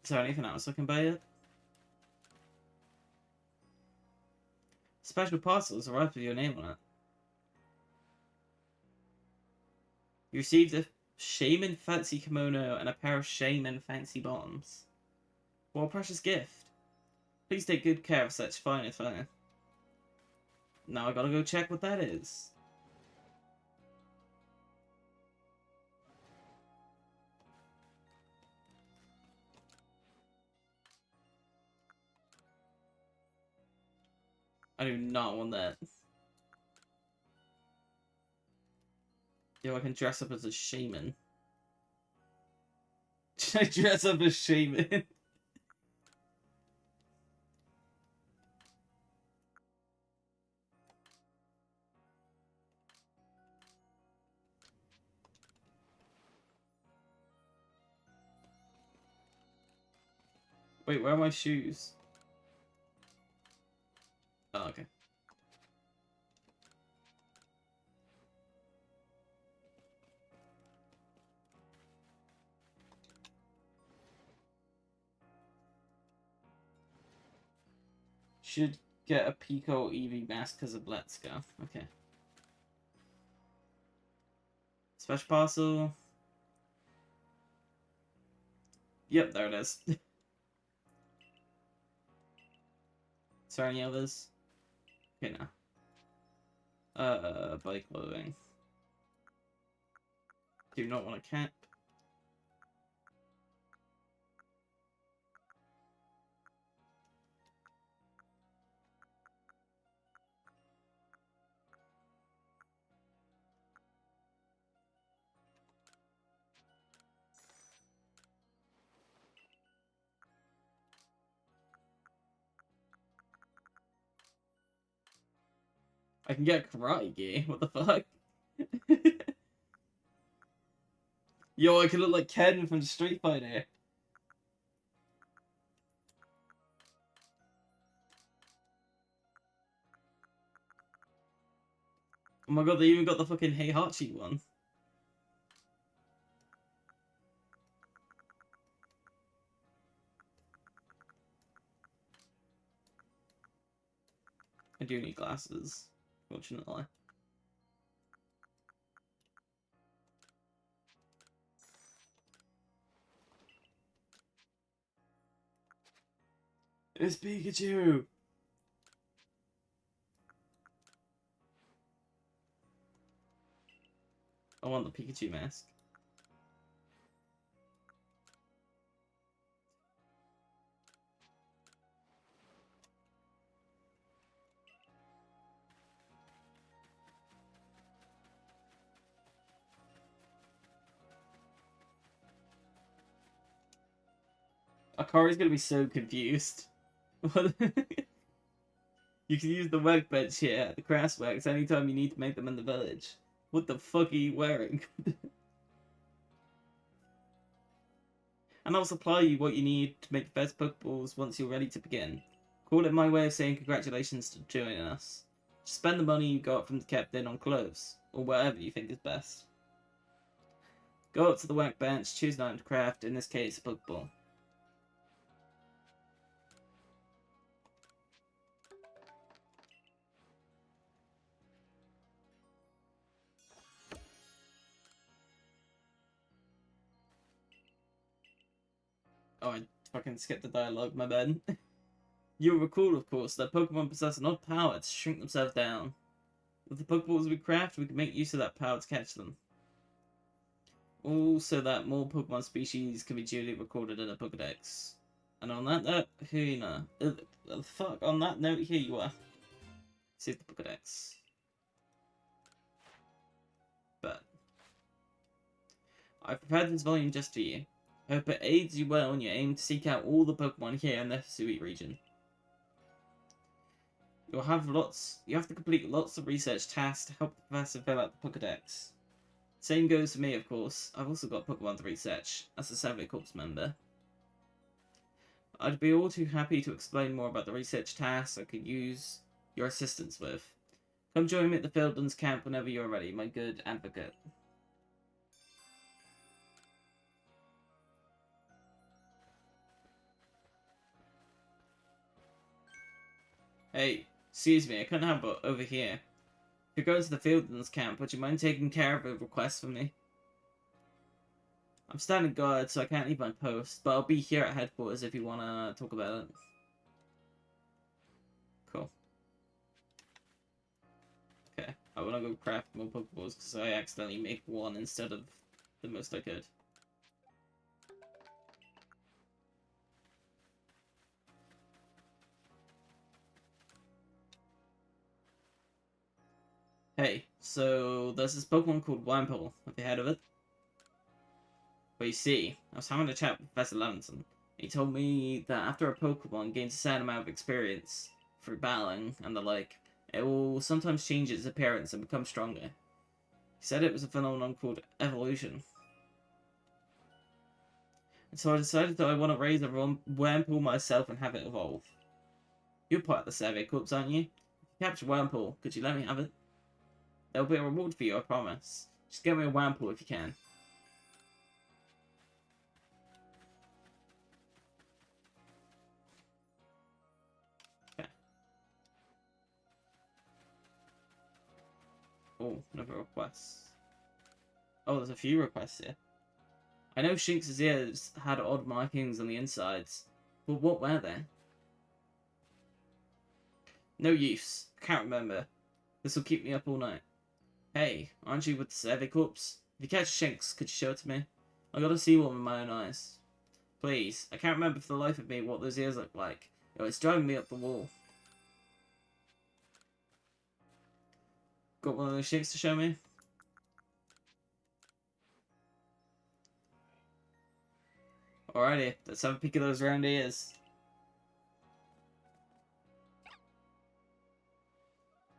Is there anything else I can buy yet? Special parcels arrived with your name on it. You received a Shaman fancy kimono and a pair of Shaman fancy bottoms. What a precious gift. Please take good care of such fine attire. Now I gotta go check what that is. I do not want that. Yo, I can dress up as a shaman. Should I dress up as shaman? Wait, where are my shoes? Oh, okay. Should get a Pico EV mask because of Let's Go. Okay. Special parcel. Yep, there it is. Is there any others? Okay, now. Bike clothing. Do not want a cap. I can get karate gear. What the fuck? Yo, I could look like Ken from Street Fighter. Oh my god, they even got the fucking Heihachi one. I do need glasses, fortunately. It's Pikachu! I want the Pikachu mask. Kari's gonna be so confused. What? You can use the workbench here at the Craftworks anytime you need to make them in the village. What the fuck are you wearing? And I'll supply you what you need to make the best Pokeballs once you're ready to begin. Call it my way of saying congratulations to joining us. Just spend the money you got from the captain on clothes, or whatever you think is best. Go up to the workbench, choose an item to craft, in this case a Pokeball. Oh, I fucking skipped the dialogue, my bad. You'll recall, of course, that Pokemon possess an odd power to shrink themselves down. With the Pokeballs we craft, we can make use of that power to catch them. Also, that more Pokemon species can be duly recorded in a Pokedex. And on that note, on that note, here you are. Save the Pokedex. But I've prepared this volume just for you. I hope it aids you well in your aim to seek out all the Pokemon here in the Hisui region. You have to complete lots of research tasks to help the professor fill out the Pokedex. Same goes for me, of course. I've also got Pokemon to research, as a Savvy Corps member. I'd be all too happy to explain more about the research tasks I could use your assistance with. Come join me at the Fieldlands camp whenever you're ready, my good advocate. Hey, excuse me, I couldn't help but over here. If you're going to the Fieldlands camp, would you mind taking care of a request for me? I'm standing guard, so I can't leave my post, but I'll be here at headquarters if you want to talk about it. Cool. Okay, I want to go craft more Pokeballs because I accidentally made one instead of the most I could. Hey, so there's this Pokemon called Wurmple. Have you heard of it? Well, you see, I was having a chat with Professor Levinson. He told me that after a Pokemon gains a certain amount of experience through battling and the like, it will sometimes change its appearance and become stronger. He said it was a phenomenon called evolution. And so I decided that I want to raise a Wurmple myself and have it evolve. You're part of the Survey Corps, aren't you? If you capture Wurmple, could you let me have it? There'll be a reward for you, I promise. Just get me a Wurmple if you can. Okay. Oh, another request. Oh, there's a few requests here. I know Shinx's ears had odd markings on the insides, but what were they? No use. I can't remember. This will keep me up all night. Hey, aren't you with the Survey Corps? If you catch Shinx, could you show it to me? I gotta see one with my own eyes. Please, I can't remember for the life of me what those ears look like. It's driving me up the wall. Got one of those Shinx to show me? Alrighty, let's have a peek at those round ears.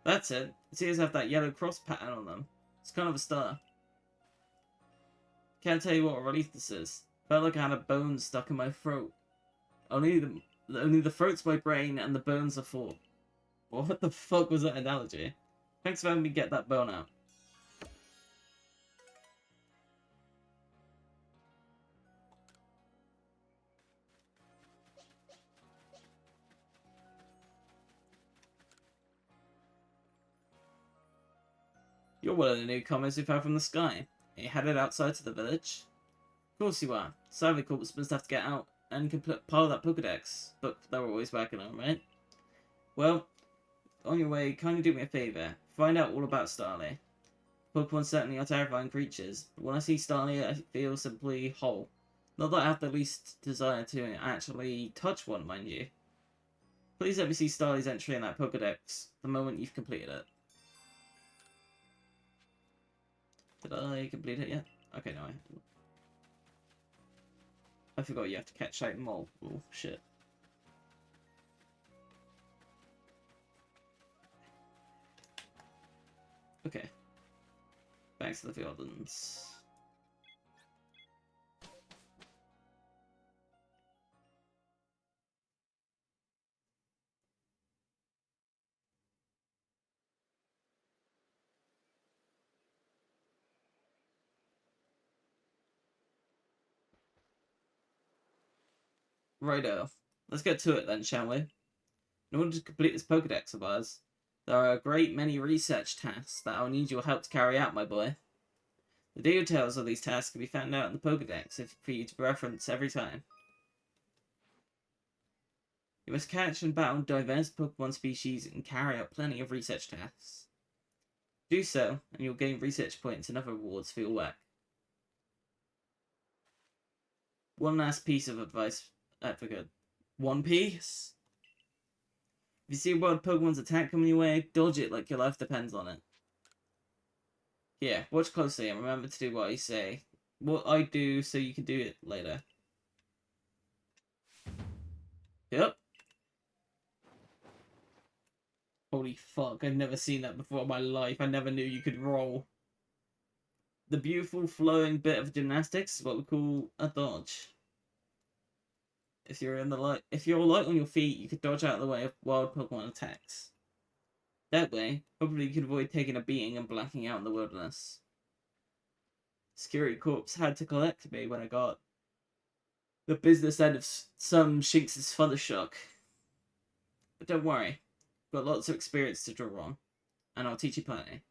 That's it. Its ears have that yellow cross pattern on them. It's kind of a star. Can't tell you what relief this is. Felt like I had a bone stuck in my throat. Only the throat's my brain and the bones are for. What the fuck was that analogy? Thanks for having me get that bone out. You're one of the newcomers we've had from the sky. Are you headed outside to the village? Of course you are. Survey Corps must have to get out and pile that Pokedex. But they're always working on, right? Well, on your way, kindly do me a favour. Find out all about Starly. Pokemon certainly are terrifying creatures, but when I see Starly, I feel simply whole. Not that I have the least desire to actually touch one, mind you. Please let me see Starly's entry in that Pokedex the moment you've completed it. Did I complete it yet? Okay, no, I I forgot you have to catch like multiple shit. Okay. Back to the Fieldlands. Righto. Let's get to it then, shall we? In order to complete this Pokedex of ours, there are a great many research tasks that I'll need your help to carry out, my boy. The details of these tasks can be found out in the Pokedex for you to reference every time. You must catch and battle diverse Pokemon species and carry out plenty of research tasks. Do so, and you'll gain research points and other rewards for your work. One last piece of advice, Advocate. One piece? If you see a wild Pokemon's attack coming your way, dodge it like your life depends on it. Yeah, watch closely and remember to do what I say. What I do so you can do it later. Yep. Holy fuck, I've never seen that before in my life. I never knew you could roll. The beautiful flowing bit of gymnastics is what we call a dodge. If you're light on your feet, you could dodge out of the way of wild Pokemon attacks. That way, hopefully you can avoid taking a beating and blacking out in the wilderness. Security Corps had to collect me when I got the business end of some Shinx's Thundershock. But don't worry, I've got lots of experience to draw on, and I'll teach you plenty.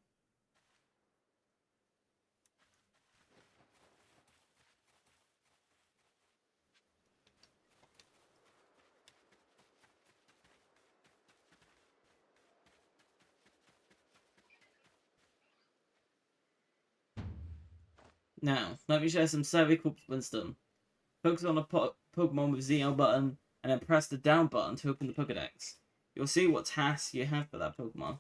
Now, let me share some savvy corp wisdom. Focus on a Pokemon with ZL button, and then press the down button to open the Pokedex. You'll see what tasks you have for that Pokemon.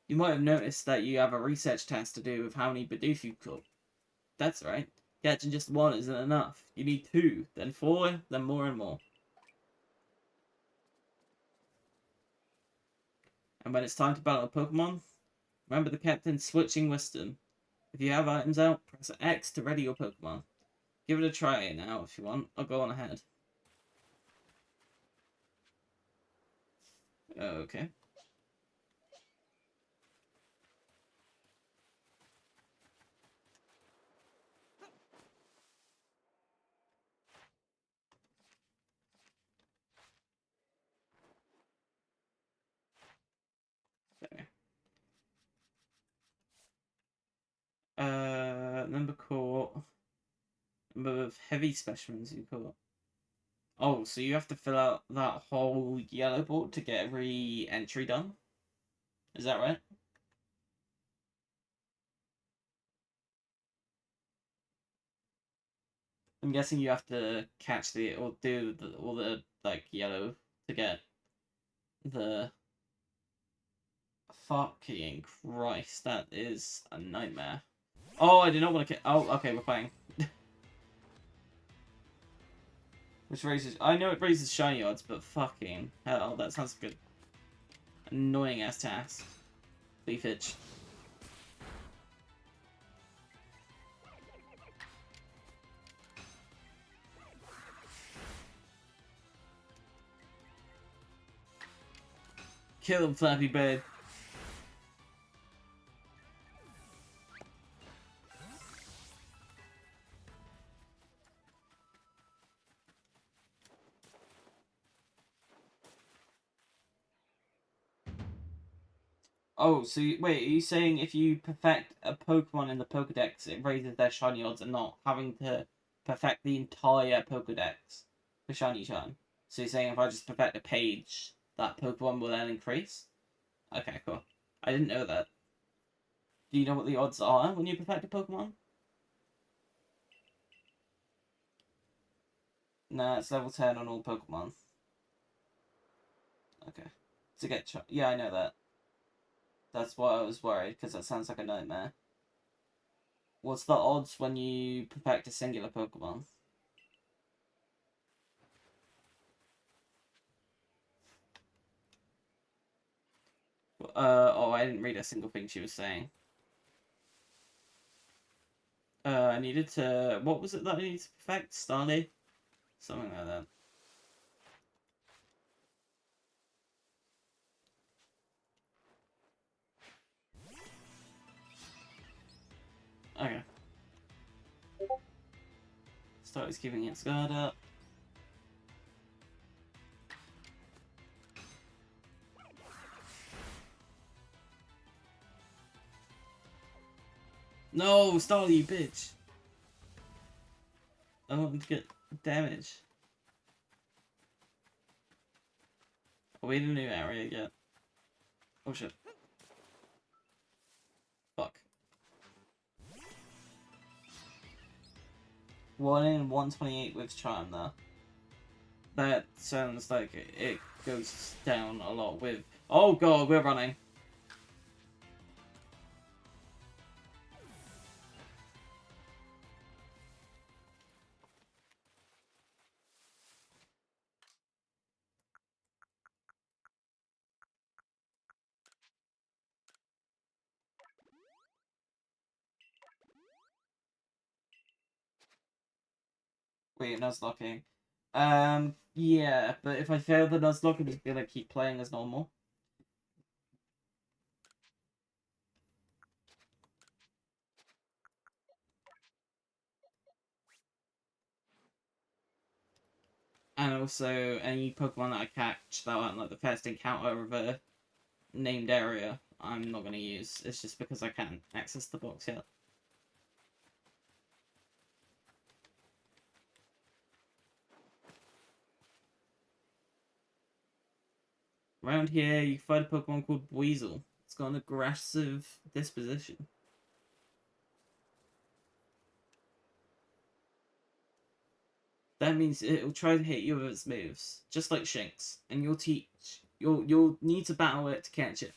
You might have noticed that you have a research task to do with how many Bidoof you've caught. That's right. Catching just one isn't enough. You need 2, then 4, then more and more. And when it's time to battle a Pokemon, remember the captain's switching wisdom. If you have items out, press X to ready your Pokemon. Give it a try now if you want. I'll go on ahead. Okay. Okay. Number caught. Number of heavy specimens you caught. Oh, so you have to fill out that whole yellow board to get every entry done? Is that right? I'm guessing you have to catch or do all the like yellow to get the. Fucking Christ, that is a nightmare. Oh, I did not want to. Oh, okay, we're playing. Which raises. I know it raises shiny odds, but fucking hell, that sounds good. Annoying ass task. Leafage. Kill him, Flappy Bird. Oh, so wait, are you saying if you perfect a Pokemon in the Pokedex, it raises their shiny odds and not having to perfect the entire Pokedex for shiny charm? So you're saying if I just perfect a page, that Pokemon will then increase? Okay, cool. I didn't know that. Do you know what the odds are when you perfect a Pokemon? Nah, it's level 10 on all Pokemon. Okay. To get yeah, I know that. That's why I was worried, because that sounds like a nightmare. What's the odds when you perfect a singular Pokemon? Oh, I didn't read a single thing she was saying. I needed to... What was it that I needed to perfect? Starly? Something like that. Okay. Starly's keeping its guard up. No, Starly, you bitch! I want him to get damage. Are we in a new area yet? Oh shit. Fuck. 1 in 128 with charm though. That sounds like it goes down a lot with... Oh god, we're running. Wait, Nuzlocking. Yeah, but if I fail the Nuzlocke, I'm just gonna keep playing as normal. And also, any Pokemon that I catch that aren't like the first encounter of a named area, I'm not gonna use. It's just because I can't access the box yet. Around here, you can find a Pokemon called Weasel. It's got an aggressive disposition. That means it'll try to hit you with its moves, just like Shinx, and you'll need to battle it to catch it.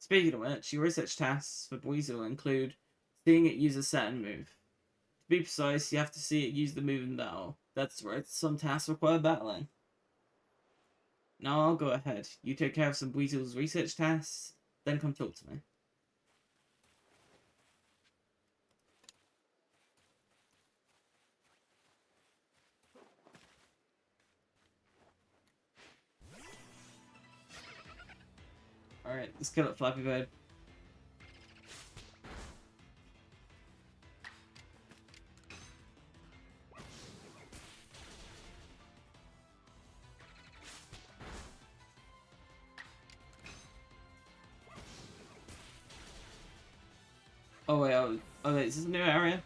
Speaking of which, your research tasks for Weasel include seeing it use a certain move. To be precise, you have to see it use the move in battle. That's right, some tasks require battling. Now I'll go ahead. You take care of some Weasel's research tasks, then come talk to me. Alright, let's kill it, Flappy Bird. Oh wait, is this a new area?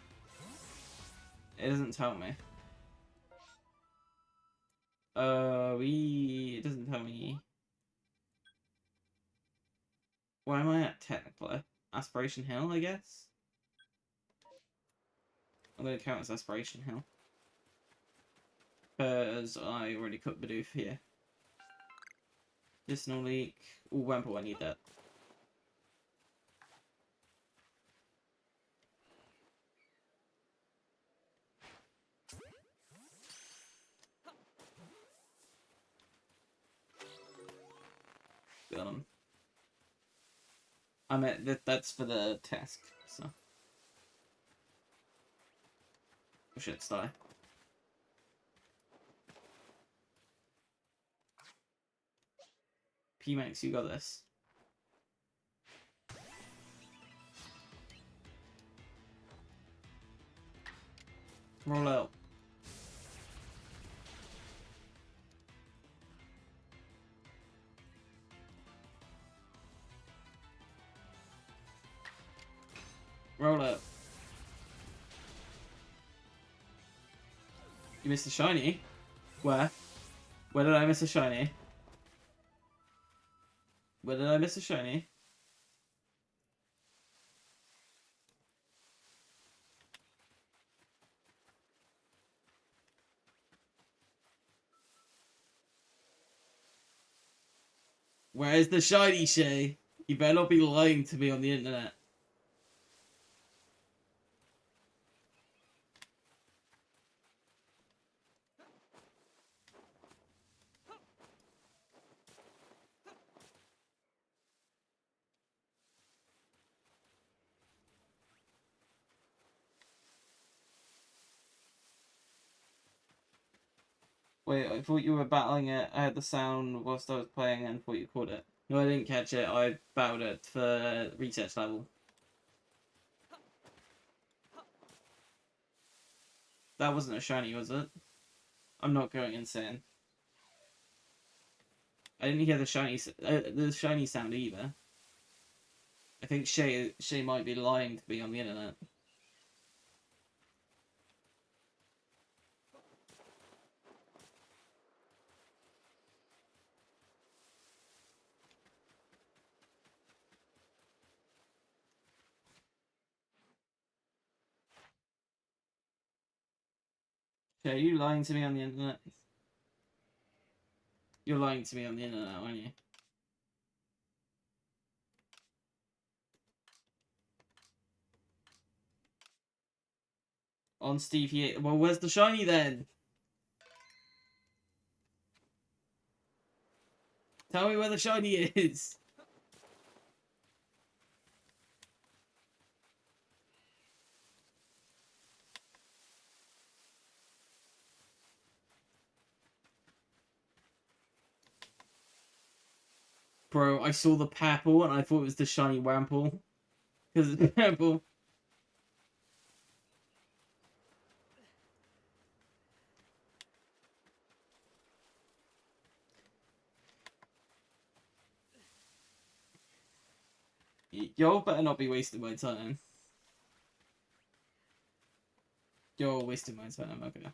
It doesn't tell me. It doesn't tell me. Where am I at technically? Aspiration Hill, I guess? I'm gonna count as Aspiration Hill. Because I already cooked Bidoof here. Additional leak. Ooh, Wemple, I need that. Got him. I meant that's for the task, so. Oh shit, die. PMEX, you got this. Roll out. Roll out. You missed a shiny? Where? Where did I miss a shiny? Where did I miss a shiny? Where's the shiny Shay? You better not be lying to me on the internet. Wait, I thought you were battling it. I had the sound whilst I was playing and thought you caught it. No, I didn't catch it. I battled it for research level. That wasn't a shiny, was it? I'm not going insane. I didn't hear the shiny sound either. I think Shay might be lying to me on the internet. Shay, are you lying to me on the internet? You're lying to me on the internet, aren't you? On Stevie. Well, where's the shiny then? Tell me where the shiny is. Bro, I saw the Papal and I thought it was the shiny Wample. Because it's purple. Y'all better not be wasting my time. You're wasting my time, okay.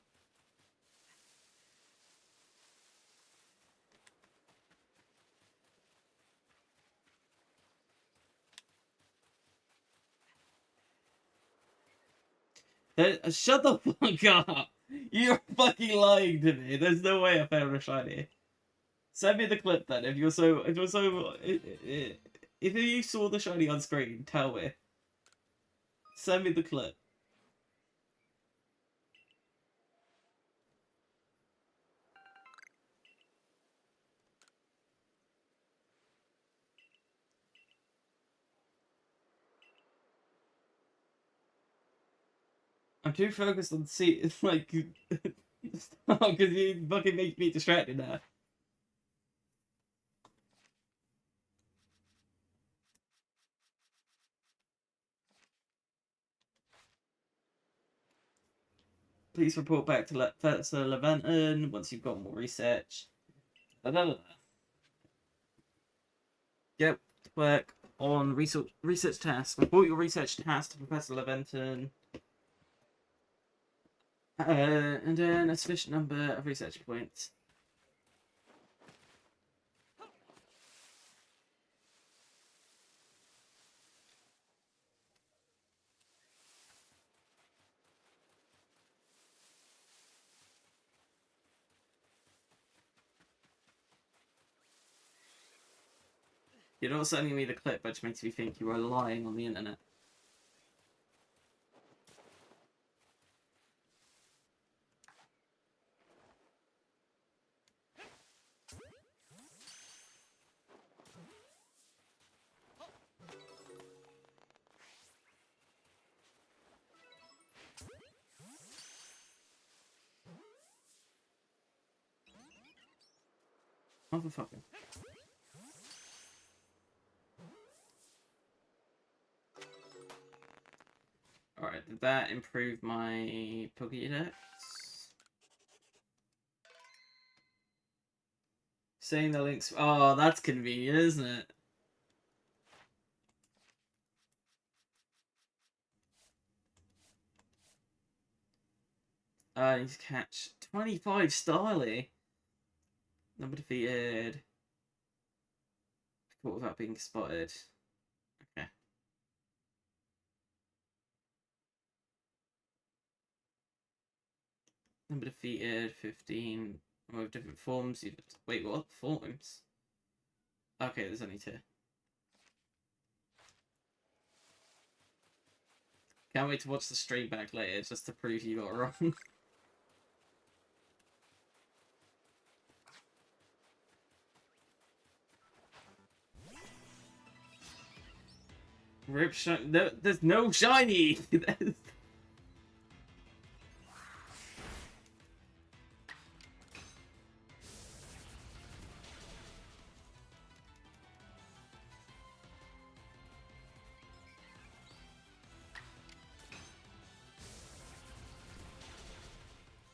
Shut the fuck up! You're fucking lying to me. There's no way I found a shiny. Send me the clip then. If you saw the shiny on screen, tell me. Send me the clip. I'm too focused on like, because you fucking make me distracted now. Please report back to Professor Leventon once you've got more research. Get work on research tasks. Report your research tasks to Professor Leventon. And then a sufficient number of research points. You're not sending me the clip, which makes me think you are lying on the internet. Motherfucker. Alright, did that improve my Pokédex? Saying the links. Oh, that's convenient, isn't it? I need to catch 25 Starly. Number defeated. Caught without being spotted. Okay. Number defeated, 15. With different forms. Wait, what? Forms? Okay, there's only 2. Can't wait to watch the stream back later just to prove you got it wrong. Rip shiny. No, there's no shiny!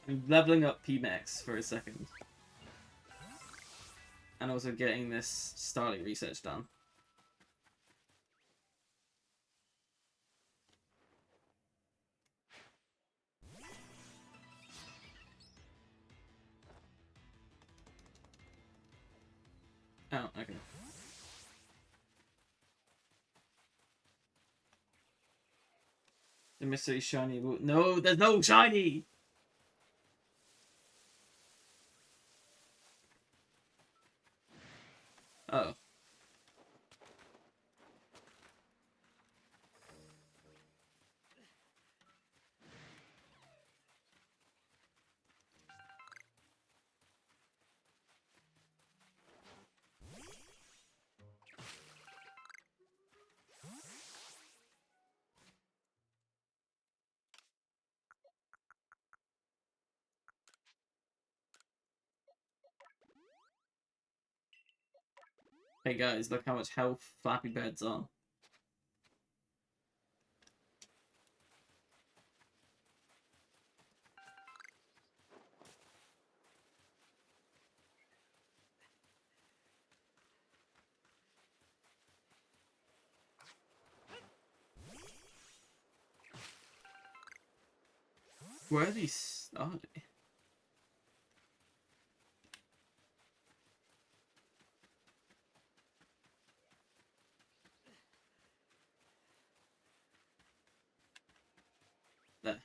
I'm leveling up PMEX for a second. And also getting this Starly research done. Oh, okay. The mystery shiny. No, there's no shiny! Oh. Hey guys, look how much health Flappy Bird's on. Where are these starting? There.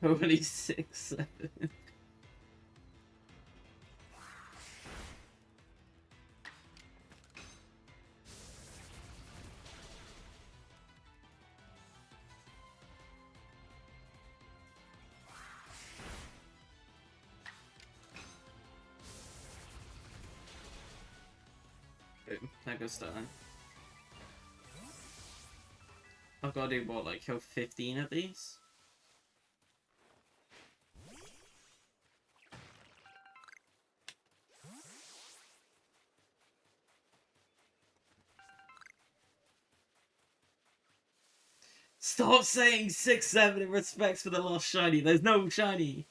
Only 6, 7. Boom. That goes starting. I've got to do what, like kill 15 of these? Stop saying 6, 7 in respect for the last shiny. There's no shiny.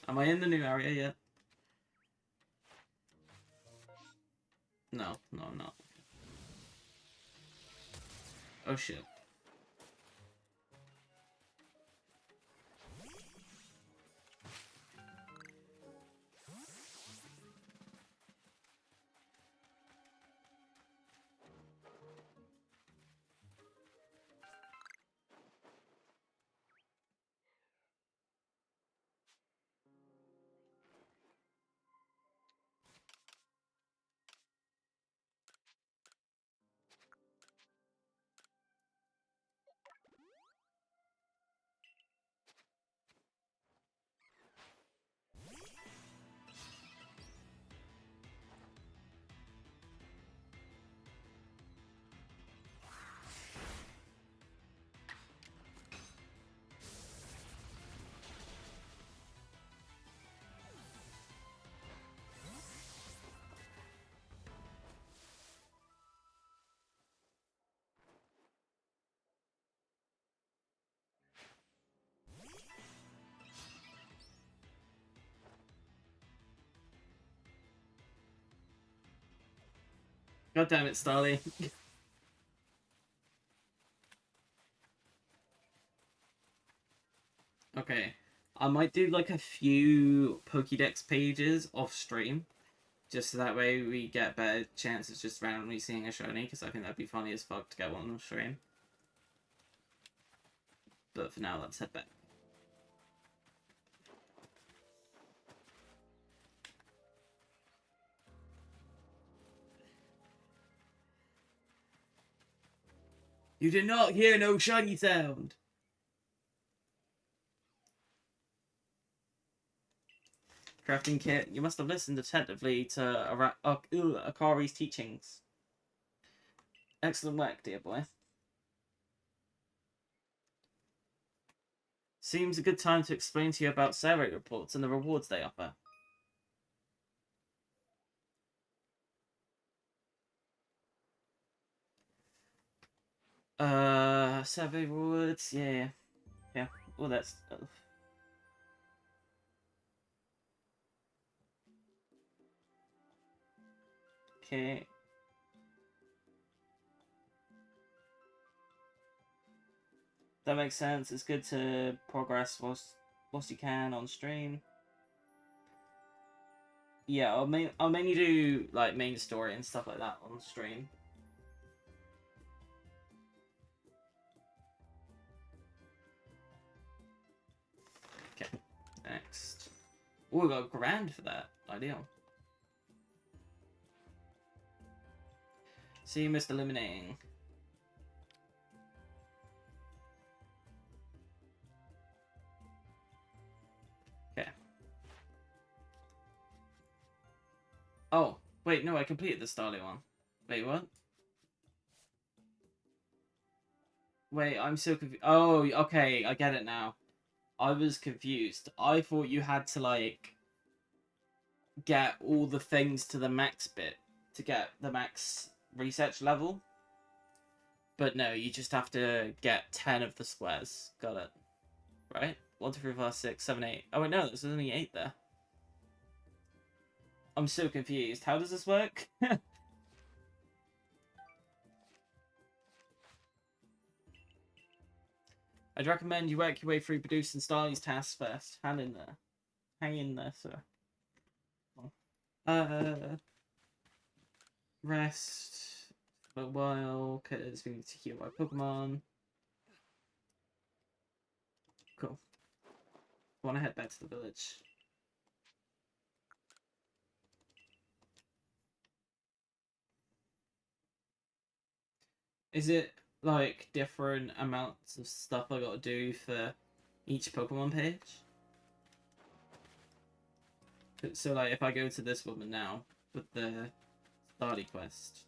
Am I in the new area yet? No, I'm not. Oh shit. God damn it, Starly. Okay. I might do like a few Pokédex pages off stream. Just so that way we get better chances just randomly seeing a shiny, because I think that'd be funny as fuck to get one on stream. But for now, let's head back. You did not hear no shiny sound. Crafting kit. You must have listened attentively to Akari's teachings. Excellent work, dear boy. Seems a good time to explain to you about survey reports and the rewards they offer. Survey rewards, yeah. All that stuff. Okay. That makes sense. It's good to progress whilst you can on stream. Yeah, I'll mainly do like main story and stuff like that on stream. Okay, next. Oh, we got a grand for that. Ideal. See you, Mr. Eliminating. Okay. Oh, wait, no, I completed the Starly one. Wait, what? Wait, I'm so confused. Oh, okay, I get it now. I was confused. I thought you had to, like, get all the things to the max bit to get the max research level. But no, you just have to get 10 of the squares. Got it. Right? 1, 2, 3, 4, 5, 6, 7, 8. Oh, wait, no, there's only 8 there. I'm so confused. How does this work? I'd recommend you work your way through producing Starly's tasks first. Hang in there. Hang in there, sir. Rest for a while, because we need to heal my Pokemon. Cool. I want to head back to the village. Is it, like, different amounts of stuff I gotta do for each Pokemon page? So, like, if I go to this woman now with the Starly quest.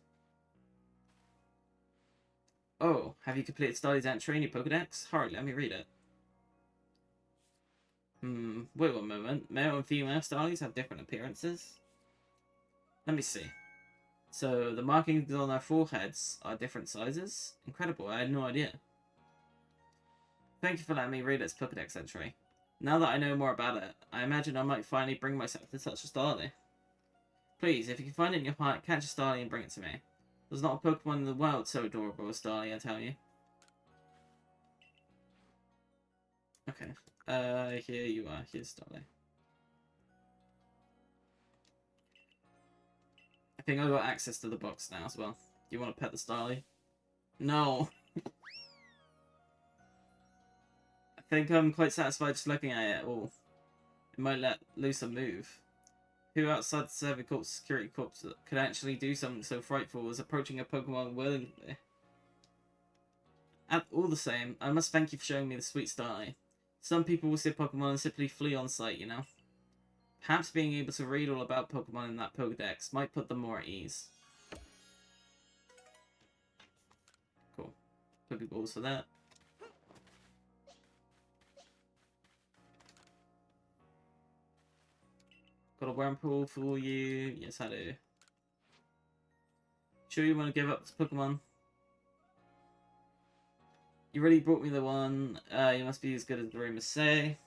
Oh, have you completed Starly's entry in your Pokedex? Hurry, let me read it. Wait one moment. Male and female Starlies have different appearances? Let me see. So, the markings on their foreheads are different sizes? Incredible, I had no idea. Thank you for letting me read its Pokedex entry. Now that I know more about it, I imagine I might finally bring myself to such a Starly. Please, if you can find it in your heart, catch a Starly and bring it to me. There's not a Pokemon in the world so adorable as Starly, I tell you. Okay. Here you are. Here's Starly. I think I got access to the box now as well. Do you want to pet the Starly? No. I think I'm quite satisfied just looking at it all. It might let loose a move. Who outside the Survey Corps Security Corps could actually do something so frightful as approaching a Pokemon willingly? All the same, I must thank you for showing me the sweet Starly. Some people will see Pokemon and simply flee on sight, you know? Perhaps being able to read all about Pokemon in that Pokedex might put them more at ease. Cool. Pokeballs for that. Got a Wurmple for you. Yes, I do. Sure you want to give up this Pokemon? You really brought me the one. You must be as good as the rumors say.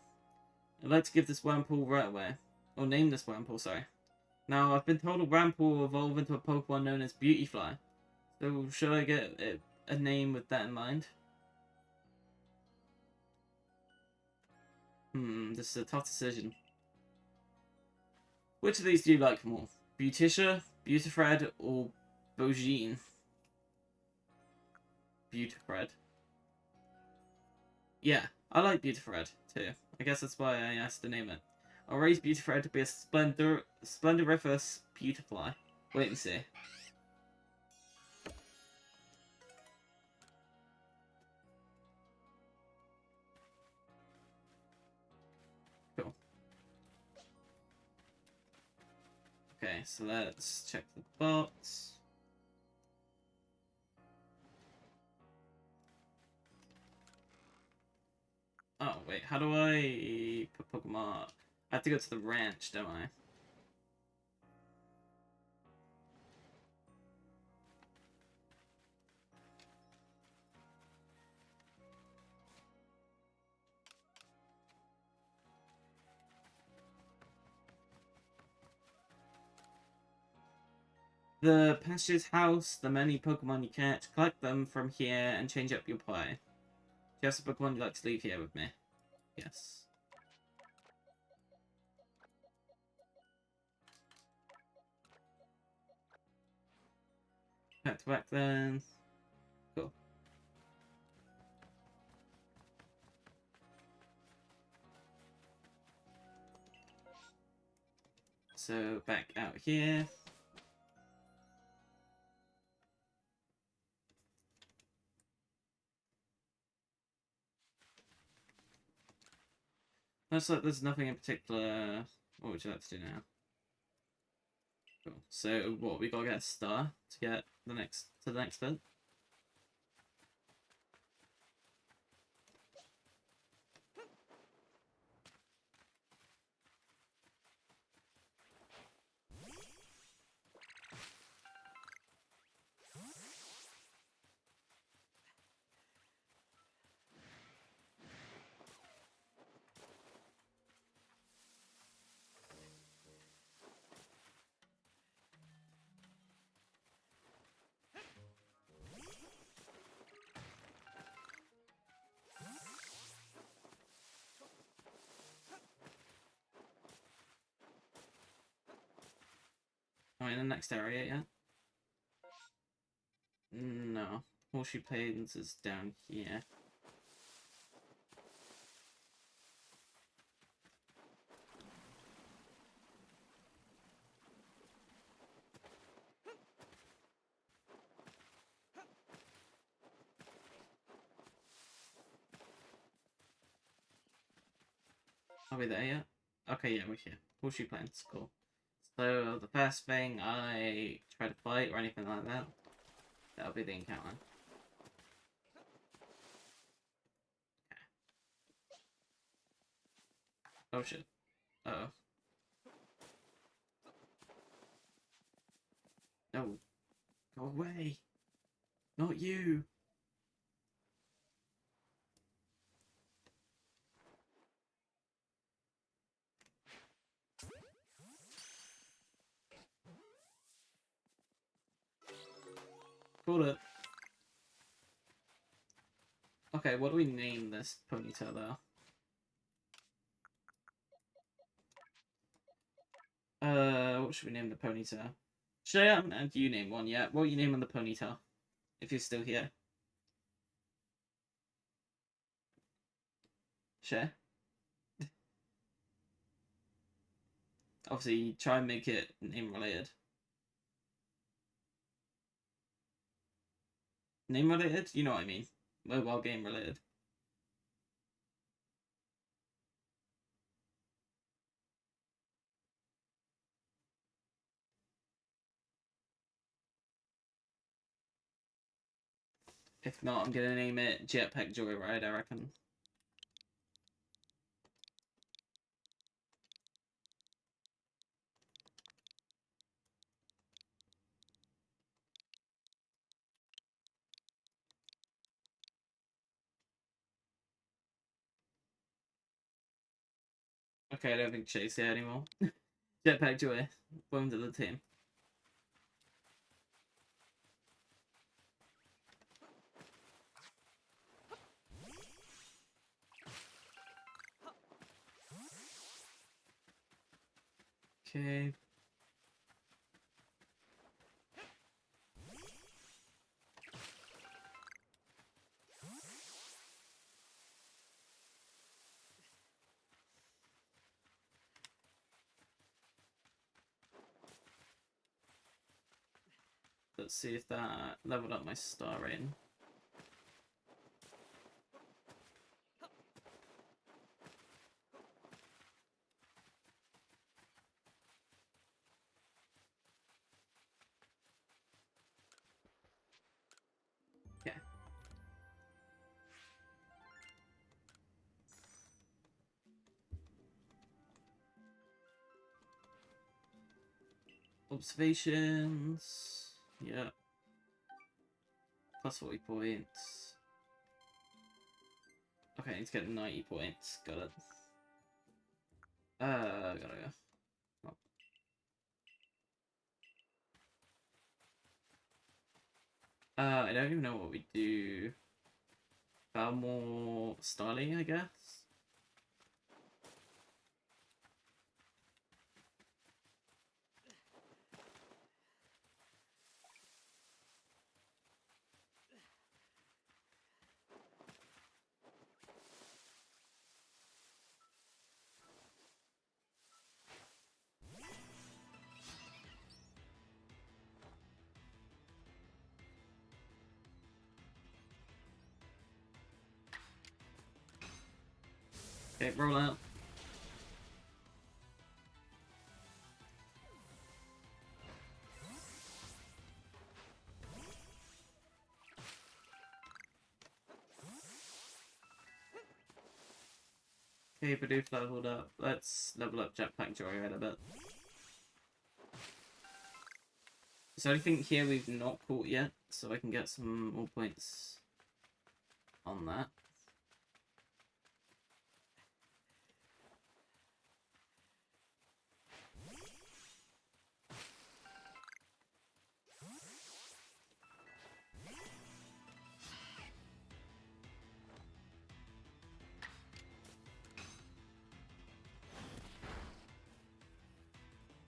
I'd like to give this Wurmple right away. Or name this Wurmple, sorry. Now, I've been told a Wurmple will evolve into a Pokemon known as Beautifly. So, should I get a name with that in mind? This is a tough decision. Which of these do you like more? Beauticia, Beautifred, or Bogine? Beautifred. Yeah, I like Beautifred too. I guess that's why I asked to name it. I'll raise Beautifred to be a splendoriferous Beautifly. Wait and see. Cool. Okay, so let's check the box. Oh, wait, how do I put Pokemon? I have to go to the ranch, don't I? The Pastures House, the many Pokemon you catch, collect them from here and change up your play. Do you have some Pokemon you'd like to leave here with me? Yes. Back to back then. Cool. So back out here. Looks like there's nothing in particular. What would you like to do now? Cool. So what, we gotta get a star to get the next to the next bit? Am I in the next area yet? No. Horseshoe Plains is down here. Are we there yet? Okay, yeah, we're here. Horseshoe Plains, cool. So the first thing I try to fight or anything like that, that'll be the encounter. Oh shit. Uh oh. No. Go away. Not you. Call it. Okay, what do we name this Ponyta though? What should we name the Ponyta? Should I and you name one yet? What are you naming the Ponyta? If you're still here. Share. Obviously, try and make it name related. Name related? You know what I mean. Mobile game related. If not, I'm gonna name it Jetpack Joyride, I reckon. Okay, I don't think Chase here anymore. Jetpack Joy. Welcome to the team. Okay. let's see if that leveled up my star rating. Okay. Observations. Yeah. Plus 40 points. Okay, I need to get 90 points. Got it. Gotta go. Oh. I don't even know what we do. More styling, I guess. Okay, roll out. Okay, Bidoof leveled up. Let's level up Jetpack Joyride a bit. Is there anything here we've not caught yet? So I can get some more points on that.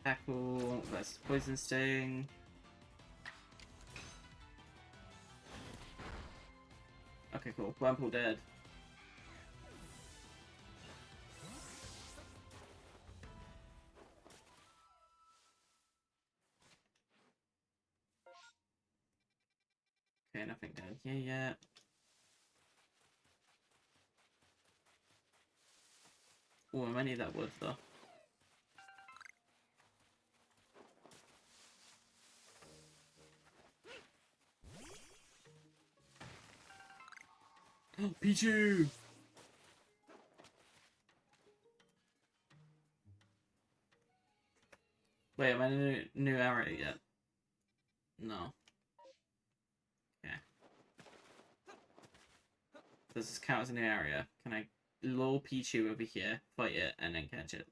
Tackle versus Poison Sting. Okay, cool. Wample dead. Okay, nothing dead here yet. Oh, I might need that wood though. Pichu! Wait, am I in a new area yet? No. Okay. Does this count as a new area? Can I lure Pichu over here, fight it, and then catch it?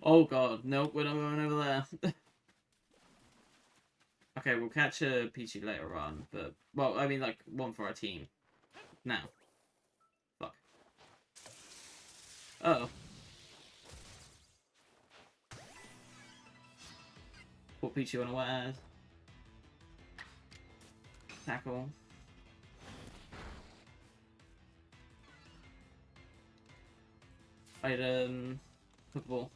Oh god, nope, we're not going over there. Okay, we'll catch a Pichu later on, but... Well, I mean, like, one for our team. Now. Fuck. Uh-oh. Put Pichu on a wet ass. Tackle. Item. Football.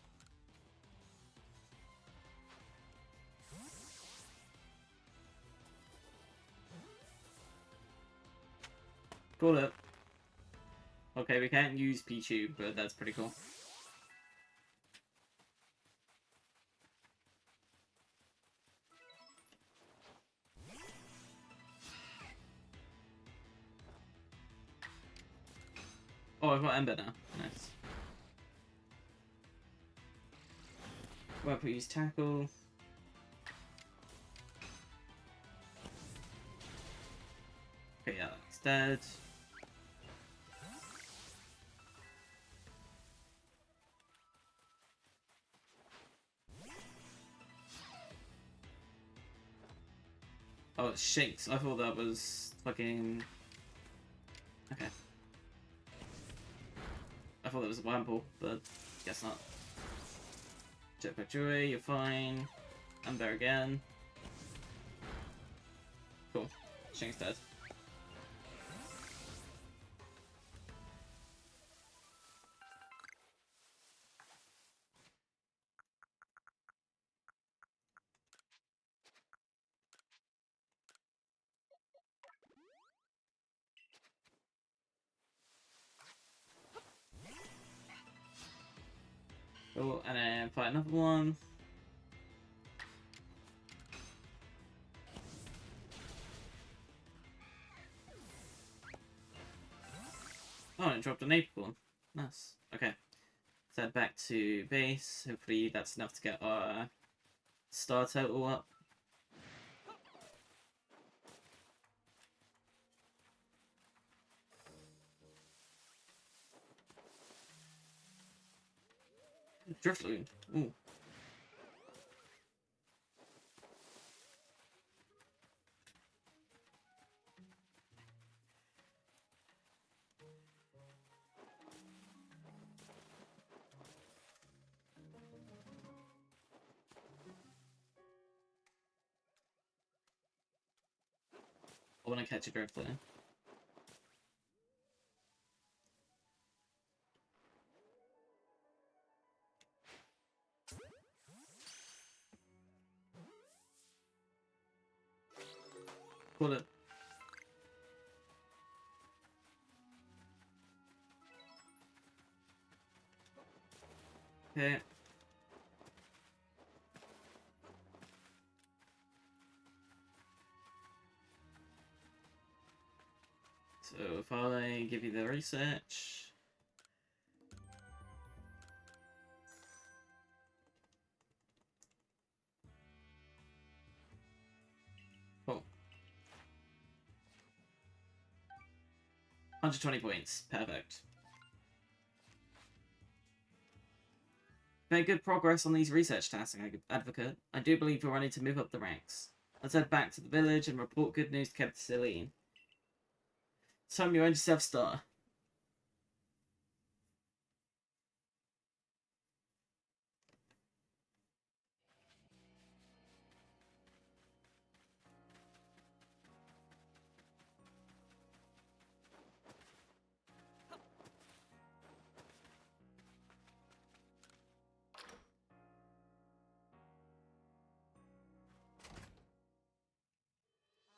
Call it. Okay, we can't use Pichu, but that's pretty cool. Oh, I've got Ember now. Nice. Won't use tackle. Okay, yeah, that's dead. Oh, it shakes. I thought that was fucking... Okay. I thought it was a Wample, but guess not. Jetpack Joy, you're fine. I'm there again. Cool. Shing's dead. Cool, and then fight another one. Oh, it dropped an acorn. Nice. Okay. Let's head back to base. Hopefully that's enough to get our star total up. Driftloon. Ooh. I want to catch a Driftloon. Pull it. Okay. So if I give you the research. Cool. 120 points. Perfect. Made good progress on these research tasks, Advocate. I do believe you're ready to move up the ranks. Let's head back to the village and report good news to Captain Celine. Time you earned yourself star.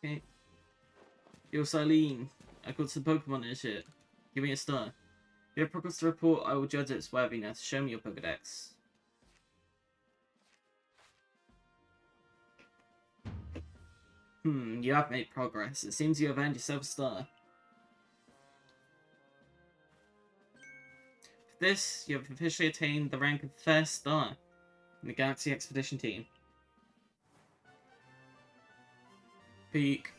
Okay. Yo, Celine. I got some Pokemon and shit. Give me a star. If you have progress to report, I will judge its worthiness. Show me your Pokedex. You have made progress. It seems you have earned yourself a star. For this, you have officially attained the rank of First Star in the Galaxy Expedition Team. Peak.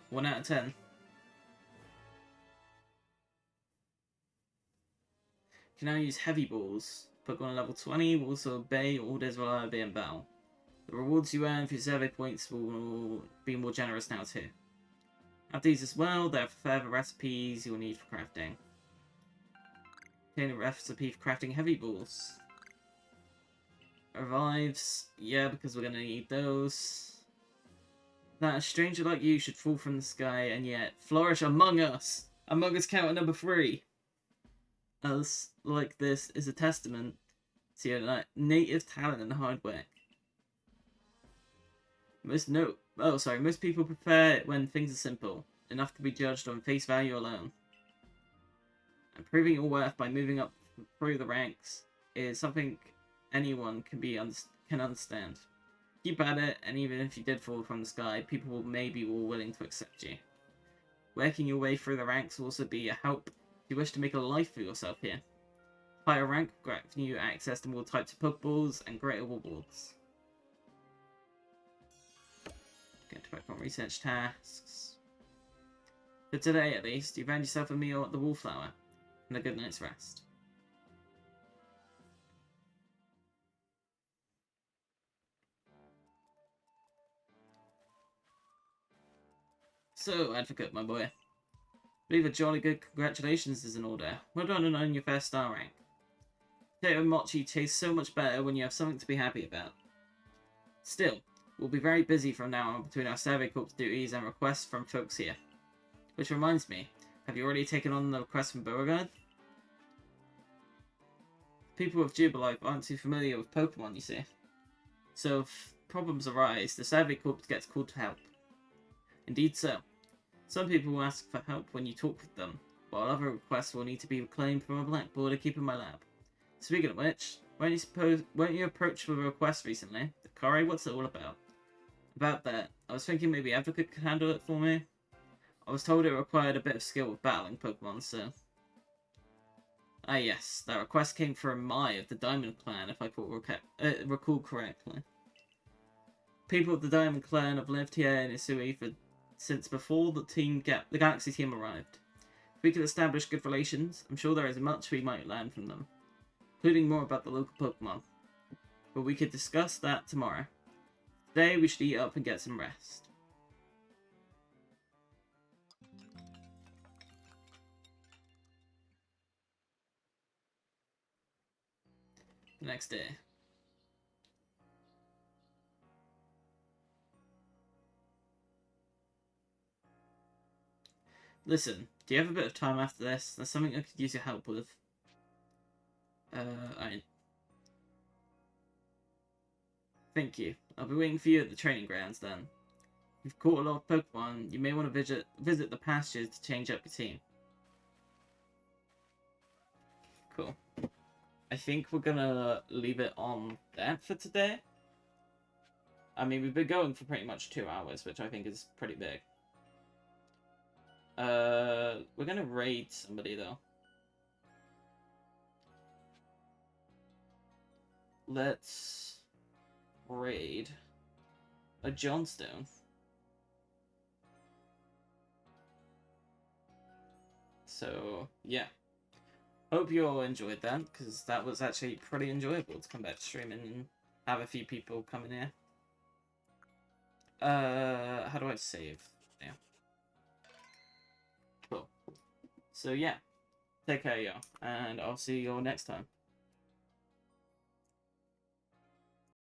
1 out of 10. You can now use Heavy Balls. Pokemon level 20 will also obey orders while I be in battle. The rewards you earn for your survey points will be more generous now too. Have these as well, there are further recipes you'll need for crafting. Obtain a recipe for crafting Heavy Balls. Revives, yeah, because we're going to need those. That a stranger like you should fall from the sky and yet flourish among us. Among Us count at number 3. Us like this is a testament to your native talent and hard work. Most people prefer it when things are simple, enough to be judged on face value alone. And proving your worth by moving up through the ranks is something anyone can understand. Keep at it, and even if you did fall from the sky, people will maybe more willing to accept you. Working your way through the ranks will also be a help if you wish to make a life for yourself here. Higher rank will grant you access to more types of Pokeballs and greater rewards. Get to Pokemon research tasks. For today, at least, you've earned yourself a meal at the Wallflower and a good night's rest. So, Advocate, my boy. I believe a jolly good congratulations is in order. Well done on earning your first star rank. Potato mochi tastes so much better when you have something to be happy about. Still, We'll be very busy from now on between our Survey Corps duties and requests from folks here. Which reminds me, have you already taken on the request from Beauregard? People of Jubilife aren't too familiar with Pokemon, you see. So if problems arise, the Survey Corps gets called to help. Indeed so. Some people will ask for help when you talk with them, while other requests will need to be reclaimed from a blackboard to keep in my lab. Speaking of which, weren't you approached with a request recently? Kari, what's it all about? About that, I was thinking maybe Advocate could handle it for me. I was told it required a bit of skill with battling Pokemon, so... Ah yes, that request came from Mai of the Diamond Clan, if I recall correctly. People of the Diamond Clan have lived here in Hisui since before the Galaxy team arrived. If we could establish good relations, I'm sure there is much we might learn from them, including more about the local Pokemon. But we could discuss that tomorrow. Today we should eat up and get some rest. The next day. Listen, do you have a bit of time after this? There's something I could use your help with. Thank you. I'll be waiting for you at the training grounds then. If you've caught a lot of Pokemon, you may want to visit the pastures to change up your team. Cool. I think we're gonna leave it on that for today. I mean, we've been going for pretty much 2 hours, which I think is pretty big. We're gonna raid somebody, though. Let's raid a Johnstone. So, yeah. Hope you all enjoyed that, because that was actually pretty enjoyable to come back to streaming and have a few people come in here. How do I save? Yeah. Cool. So, yeah. Take care, y'all, and I'll see you all next time.